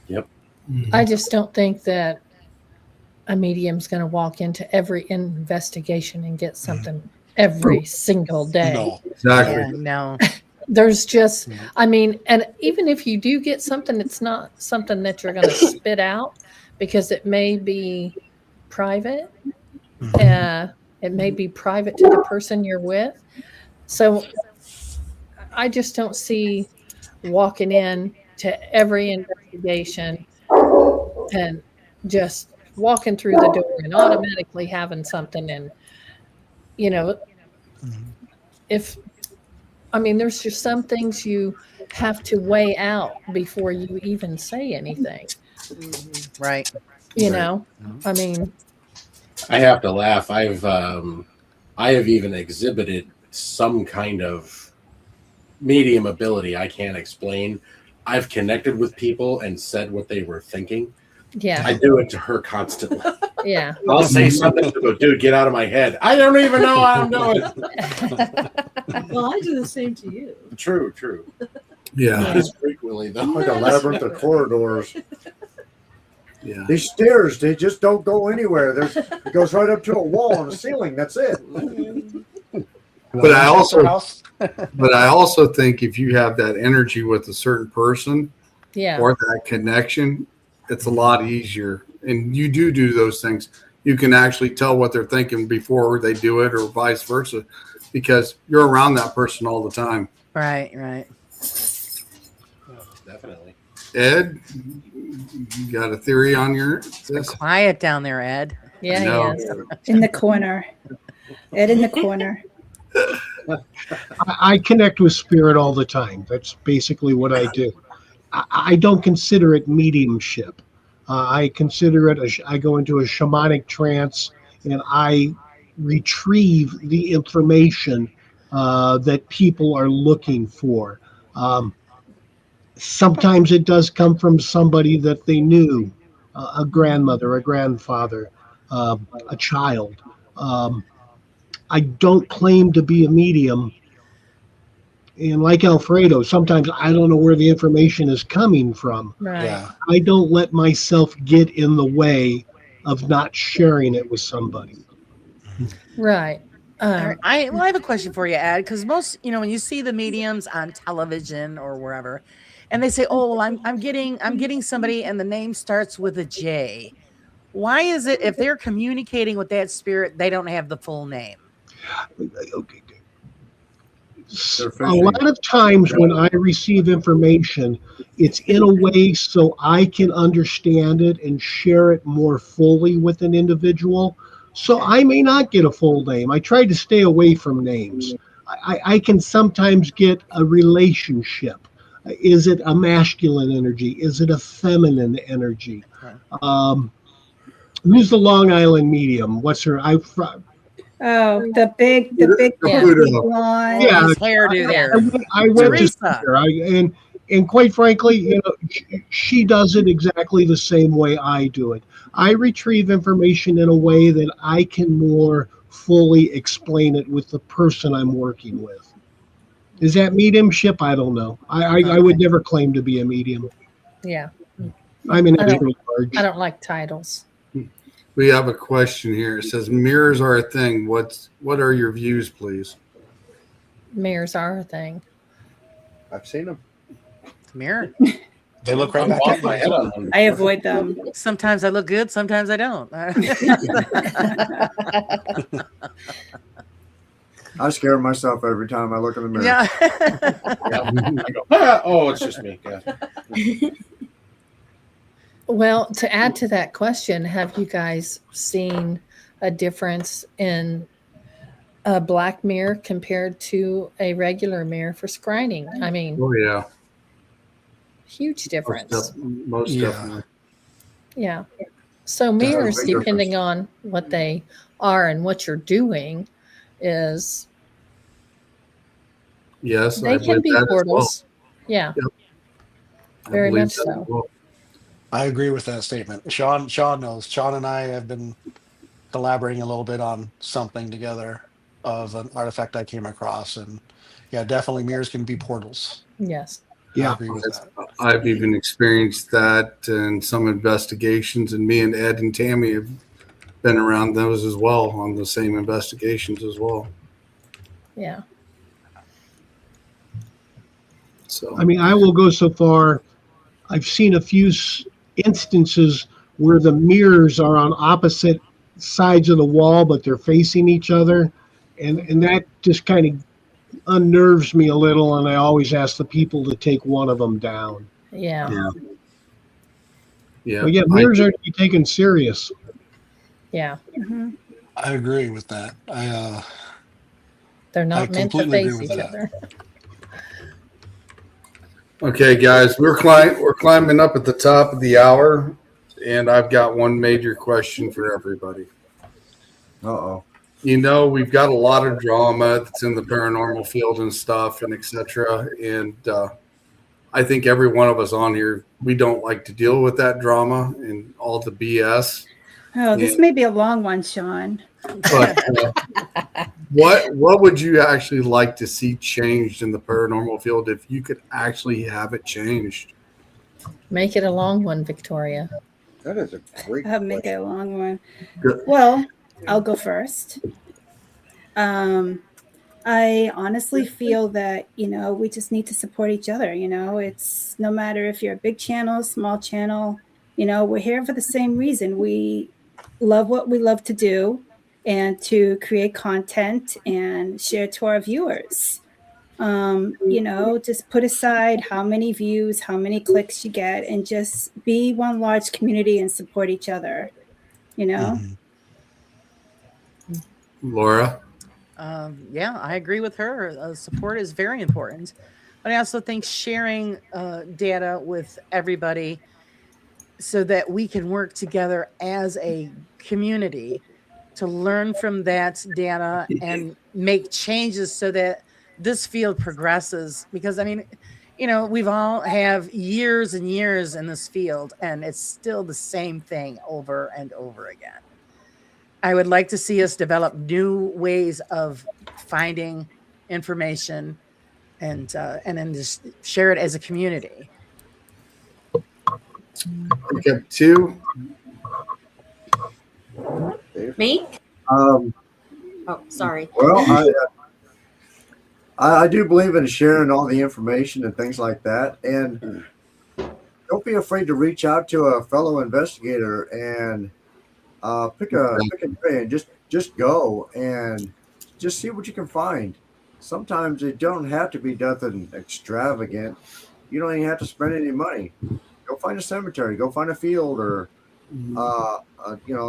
Yep. I just don't think that a medium's going to walk into every investigation and get something every single day. No. Exactly. Yeah, no. There's just, Yeah. I mean, and even if you do get something, it's not something that you're going to spit out, because it may be private. It may be private to the person you're with. So I just don't see walking in to every investigation and just walking through the door and automatically having something. And, there's just some things you have to weigh out before you even say anything, Right. you know? I mean, I have to laugh. I have even exhibited some kind of medium ability I can't explain. I've connected with people and said what they were thinking. yeah, I do it to her constantly. yeah. I'll say something to go, "Dude, get out of my head. I don't even know what I'm doing." Well, I do the same to you. True. Yeah. Not as frequently, though. Like a labyrinth of corridors. Yeah. These stairs, they just don't go anywhere. It goes right up to a wall on the ceiling. That's it. But I also think if you have that energy with a certain person Yeah. or that connection, it's a lot easier. And you do those things. You can actually tell what they're thinking before they do it, or vice versa, because you're around that person all the time. Right. Definitely. Ed, you got a theory on this? Quiet down there, Ed. Yeah, he No. is. In the corner. Ed in the corner. I connect with spirit all the time. That's basically what I do. I don't consider it mediumship. I consider it, I go into a shamanic trance and I retrieve the information that people are looking for. Um, Sometimes it does come from somebody that they knew, a grandmother, a grandfather, a child. Um, I don't claim to be a medium. And like Alfredo, sometimes I don't know where the information is coming from. Right. Yeah. I don't let myself get in the way of not sharing it with somebody. Right. I have a question for you, Ed, because most, when you see the mediums on television or wherever, and they say, "Oh, well, I'm getting somebody, and the name starts with a J." Why is it if they're communicating with that spirit, they don't have the full name? A lot of times when I receive information, it's in a way so I can understand it and share it more fully with an individual. So I may not get a full name. I try to stay away from names. I can sometimes get a relationship. Is it a masculine energy? Is it a feminine energy? Who's the Long Island medium? What's her? Oh, the big Yeah. blonde. Yeah, His hairdo there. I went to see Teresa. her, and quite frankly, she does it exactly the same way I do it. I retrieve information in a way that I can more fully explain it with the person I'm working with. Is that mediumship? I don't know. I would never claim to be a medium. Yeah. I'm an I don't- extra large. I don't like titles. We have a question here. It says mirrors are a thing. What are your views, please? Mirrors are a thing. I've seen them. Mirror. They look right I'm back off at my you. head on them. I avoid them. Sometimes I look good, sometimes I don't. I scare myself every time I look in the mirror. Yeah. I go, oh, it's just me. Yeah. Well, to add to that question, have you guys seen a difference in a black mirror compared to a regular mirror for scrying? I mean, Oh yeah, huge difference. most Yeah. definitely. Yeah. So mirrors, big difference. depending on what they are and what you're doing, is Yes, they I can believe be that as well. portals. Yeah, I very believe much that as so. well. I agree with that statement. Sean knows. Sean and I have been collaborating a little bit on something together of an artifact I came across, and yeah, definitely mirrors can be portals. Yes. I Yeah. agree with that. I've even experienced that in some investigations, and me and Ed and Tammy have been around those as well on the same investigations as well. Yeah. So I mean, I will go so far. I've seen a few instances where the mirrors are on opposite sides of the wall, but they're facing each other, and that just kind of unnerves me a little. And I always ask the people to take one of them down. Yeah. yeah, yeah. But yeah, mirrors are to be taken serious. Yeah. Mhm. I agree with that. They're I not meant to completely agree face with each that. other. Okay, guys, we're climbing up at the top of the hour, and I've got one major question for everybody. Uh-oh. We've got a lot of drama that's in the paranormal field and stuff, and etc. And I think every one of us on here, we don't like to deal with that drama and all the BS. Oh, this Yeah. may be a long one, Sean. But what would you actually like to see changed in the paranormal field if you could actually have it changed? Make it a long one, Victoria. That is a great I'll make it question. a long one. Good. Well, I'll go first. I honestly feel that, we just need to support each other. It's no matter if you're a big channel, small channel, we're here for the same reason. We love what we love to do and to create content and share to our viewers. Just put aside how many views, how many clicks you get, and just be one large community and support each other. Mhm. Laura? Yeah, I agree with her. Support is very important. But I also think sharing data with everybody so that we can work together as a community to learn from that data and make changes so that this field progresses. Because I mean, we've all have years and years in this field and it's still the same thing over and over again. I would like to see us develop new ways of finding information and then just share it as a community. Pick up two. Me? Um, Oh, sorry. well, I do believe in sharing all the information and things like that, and don't be afraid to reach out to a fellow investigator and pick a day and just go and just see what you can find. Sometimes it don't have to be nothing extravagant. You don't even have to spend any money. Go find a cemetery. Go find a field or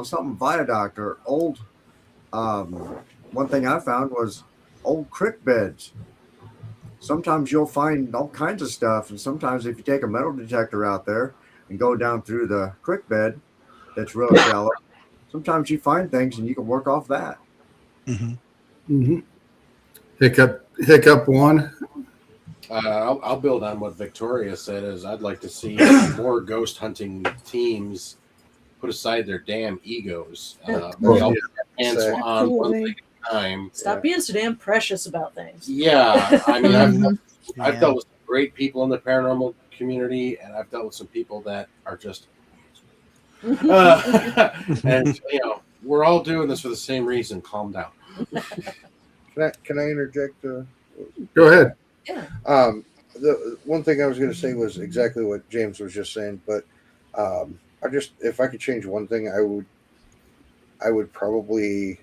something viaduct or old. One thing I found was old creek beds. Sometimes you'll find all kinds of stuff, and sometimes if you take a metal detector out there and go down through the creek bed that's real shallow, sometimes you find things and you can work off that. Hiccup one. I'll build on what Victoria said. Is I'd like to see more ghost hunting teams put aside their damn egos. They all hands on one thing at a time. Stop being so damn precious about things. Yeah, I mean, I've dealt with some great people in the paranormal community, and I've dealt with some people that are just. And we're all doing this for the same reason. Calm down. Can I interject? Go ahead. Yeah. The one thing I was going to say was exactly what James was just saying, but if I could change one thing, I would probably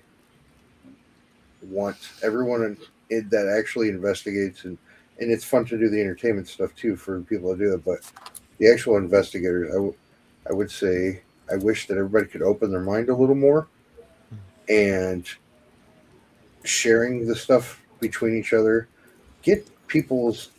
want everyone that actually investigates, and it's fun to do the entertainment stuff too for people to do it, but the actual investigators, I would say I wish that everybody could open their mind a little more and sharing the stuff between each other, get people's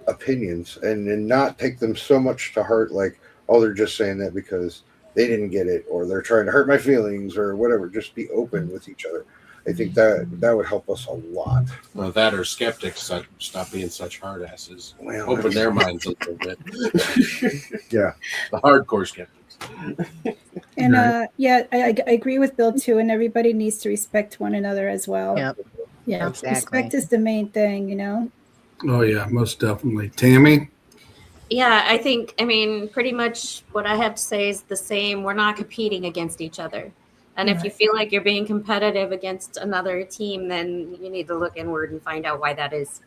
opinions and not take them so much to heart, like, oh, they're just saying that because they didn't get it or they're trying to hurt my feelings or whatever. Just be open with each other. I think that would help us a lot. Well, that or skeptics stop being such hard asses. Well, open their minds a little bit. Yeah, the hardcore skeptics. And I agree with Bill too. And everybody needs to respect one another as well. Yep. Yeah, exactly. Respect is the main thing, Oh yeah, most definitely. Tammy? Yeah, I mean, pretty much what I have to say is the same. We're not competing against each other. And if you feel like you're being competitive against another team, then you need to look inward and find out why that is.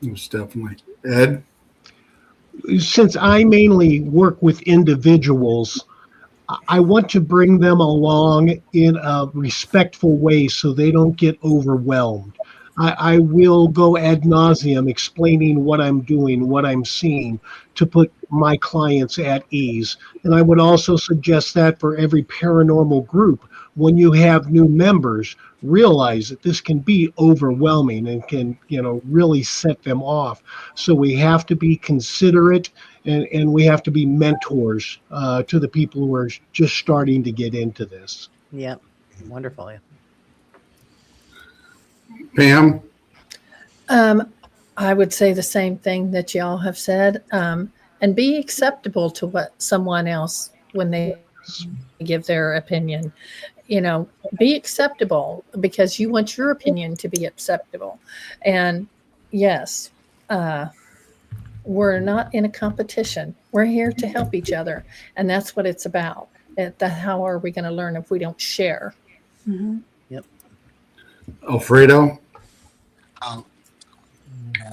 Most definitely. Ed? Since I mainly work with individuals, I want to bring them along in a respectful way so they don't get overwhelmed. I will go ad nauseum explaining what I'm doing, what I'm seeing, to put my clients at ease. And I would also suggest that for every paranormal group, when you have new members, realize that this can be overwhelming and can, really set them off. So we have to be considerate and we have to be mentors to the people who are just starting to get into this. Yep. Wonderful. Pam? I would say the same thing that y'all have said, and be acceptable to what someone else when they give their opinion. Be acceptable because you want your opinion to be acceptable. And yes, we're not in a competition. We're here to help each other, and that's what it's about. How are we going to learn if we don't share? Mm-hmm. Yep. Alfredo?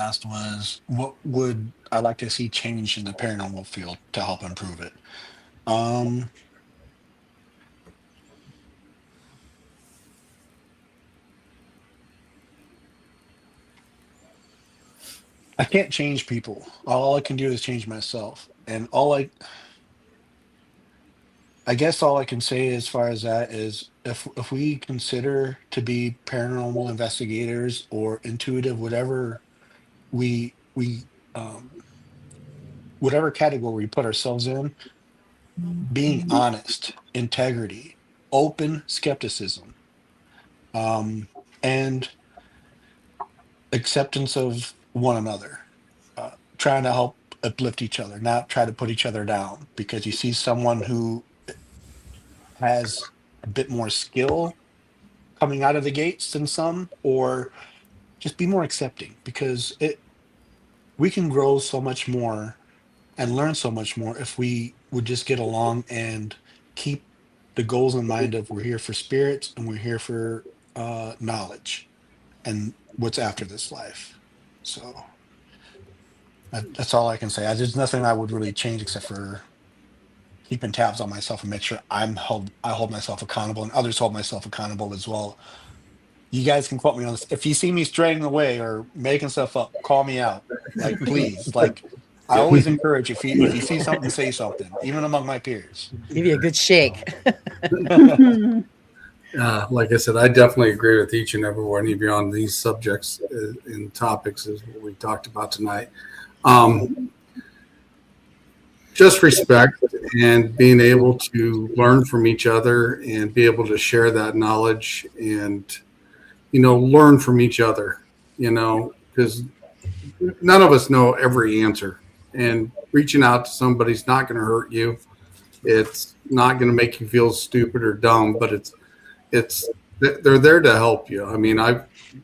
Asked was, what would I like to see change in the paranormal field to help improve it? I can't change people. All I can do is change myself. And I guess all I can say as far as that is if we consider to be paranormal investigators or intuitive, we um, whatever category we put ourselves in, being honest, integrity, open skepticism, and acceptance of one another, trying to help uplift each other, not try to put each other down because you see someone who has a bit more skill coming out of the gates than some, or just be more accepting because we can grow so much more and learn so much more if we would just get along and keep the goals in mind of we're here for spirits and we're here for knowledge and what's after this life. So that's all I can say. There's nothing I would really change except for keeping tabs on myself and make sure I hold myself accountable and others hold myself accountable as well. You guys can quote me on this. If you see me straying away or making stuff up, call me out. Like, please. Like, I always encourage if you see something, say something, even among my peers. Give you a good shake. Like I said, I definitely agree with each and every one of you on these subjects and topics as what we talked about tonight. Just respect and being able to learn from each other and be able to share that knowledge and, learn from each other, because none of us know every answer. And reaching out to somebody's not going to hurt you. It's not going to make you feel stupid or dumb, but they're there to help you. I mean,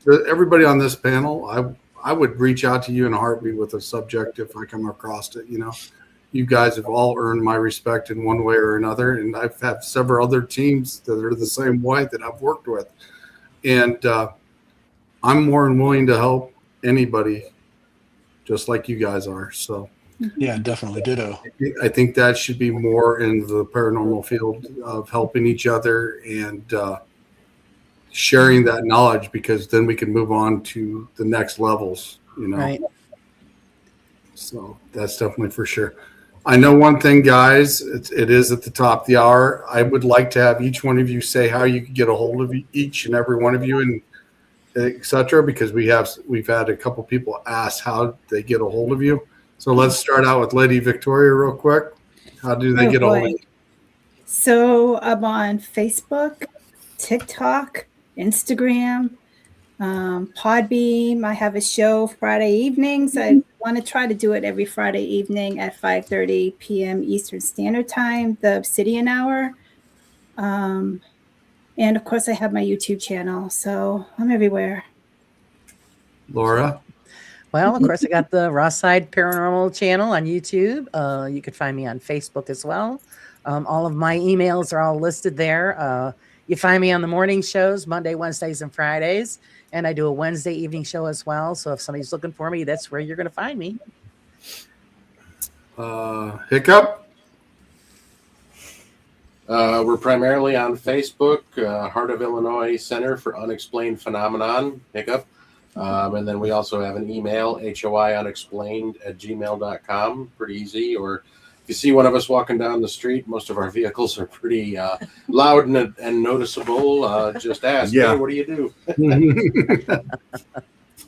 everybody on this panel, I would reach out to you in a heartbeat with a subject if I come across it. You guys have all earned my respect in one way or another, and I've had several other teams that are the same way that I've worked with, and I'm more than willing to help anybody, just like you guys are. So. Yeah, definitely. Ditto. I think that should be more in the paranormal field of helping each other and sharing that knowledge, because then we can move on to the next levels, Right. So that's definitely for sure. I know one thing, guys, it is at the top of the hour. I would like to have each one of you say how you can get a hold of each and every one of you and et cetera, because we've had a couple people ask how they get a hold of you. So let's start out with Lady Victoria real quick. How do they get a hold of you? So I'm on Facebook, TikTok, Instagram, Podbeam. I have a show Friday evenings. I want to try to do it every Friday evening at 5:30 p.m. Eastern Standard Time, the Obsidian Hour. And of course, I have my YouTube channel. So I'm everywhere. Laura? Well, of course, I got the Ross Side Paranormal channel on YouTube. You can find me on Facebook as well. All of my emails are all listed there. You find me on the morning shows, Monday, Wednesdays, and Fridays. And I do a Wednesday evening show as well. So if somebody's looking for me, that's where you're going to find me. Hiccup? We're primarily on Facebook, Heart of Illinois Center for Unexplained Phenomenon, Hiccup. And then we also have an email, hoiunexplained@gmail.com. Pretty easy. Or if you see one of us walking down the street, most of our vehicles are pretty loud and noticeable. Just ask, hey, what do you do?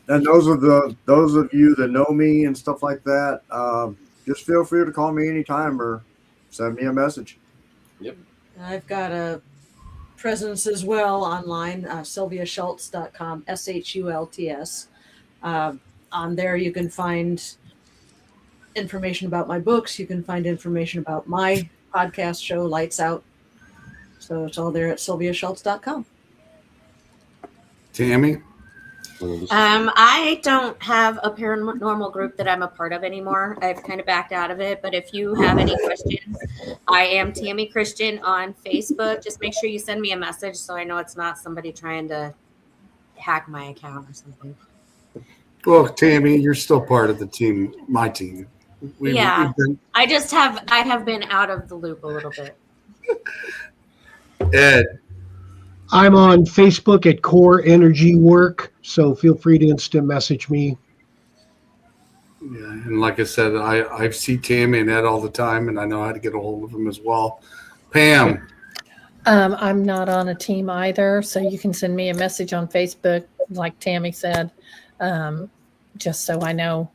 And those of you that know me and stuff like that, just feel free to call me anytime or send me a message. Yep. I've got a presence as well online, sylviaschultz.com, SHULTS. On there you can find information about my books. You can find information about my podcast show, Lights Out. So it's all there at sylviaschultz.com. Tammy? I don't have a paranormal group that I'm a part of anymore. I've kind of backed out of it. But if you have any questions, I am Tammy Christian on Facebook. Just make sure you send me a message so I know it's not somebody trying to hack my account or something. Well, Tammy, you're still part of the team, my team. I have been out of the loop a little bit. Ed? I'm on Facebook at Core Energy Work, so feel free to instant message me. Yeah, and like I said, I see Tammy and Ed all the time, and I know how to get a hold of them as well. Pam? I'm not on a team either, so you can send me a message on Facebook, like Tammy said, just so I know,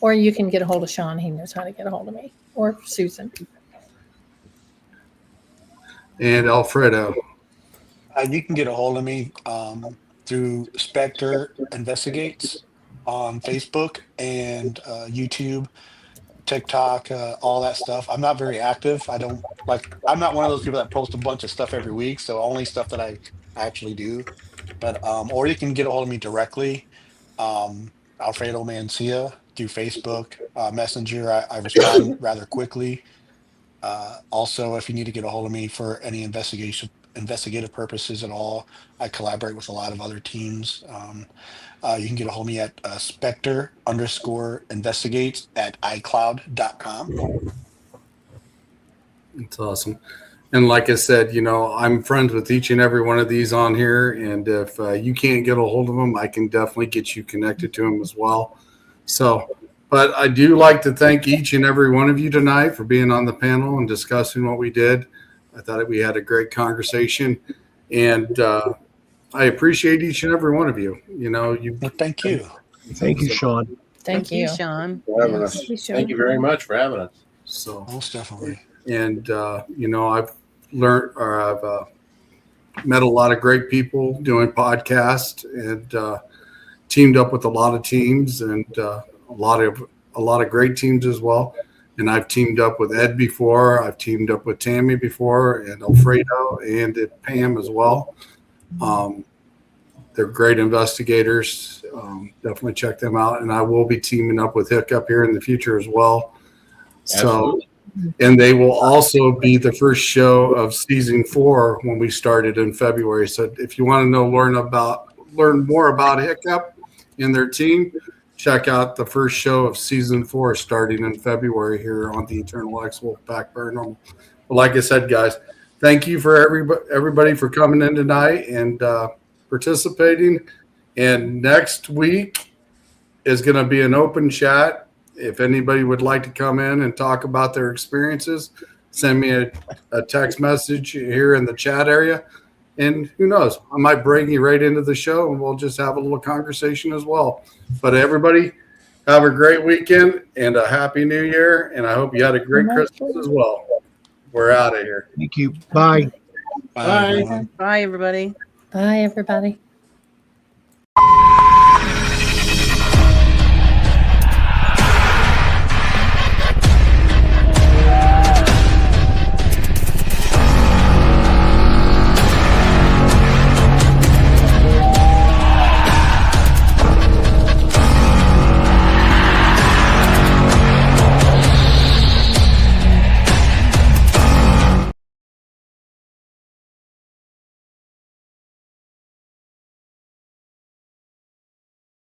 or you can get a hold of Sean. He knows how to get a hold of me, or Susan. And Alfredo. You can get a hold of me through Spectre Investigates on Facebook and YouTube, TikTok, all that stuff. I'm not very active. I'm not one of those people that post a bunch of stuff every week. So only stuff that I actually do. But or you can get a hold of me directly, Alfredo Mancia through Facebook Messenger. I respond rather quickly. Also, if you need to get a hold of me for any investigative purposes at all, I collaborate with a lot of other teams. You can get a hold of me at Spectre_investigates at iCloud.com. It's awesome. And like I said, I'm friends with each and every one of these on here. And if you can't get a hold of them, I can definitely get you connected to them as well. So, but I do like to thank each and every one of you tonight for being on the panel and discussing what we did. I thought we had a great conversation, and I appreciate each and every one of you. Well, thank you. Thank you, Sean. Thank you, Sean. For having us. Thank you very much for having us. So Most definitely. and I've learned, or I've met a lot of great people doing podcasts, and teamed up with a lot of teams, and a lot of great teams as well. And I've teamed up with Ed before. I've teamed up with Tammy before, and Alfredo, and Pam as well. They're great investigators. Definitely check them out. And I will be teaming up with Hiccup here in the future as well. Absolutely. And they will also be the first show of season 4 when we started in February. So if you want to learn more about Hiccup and their team, check out the first show of season 4 starting in February here on the Eternal X Wolf Pack Paranormal. But like I said, guys, thank you for everybody for coming in tonight and participating. And next week is going to be an open chat. If anybody would like to come in and talk about their experiences, send me a text message here in the chat area. And who knows, I might bring you right into the show and we'll just have a little conversation as well. But everybody, have a great weekend and a happy new year. And I hope you had a great Christmas as well. We're out of here. Thank you. Bye. Bye. Bye, everybody. Bye, everybody.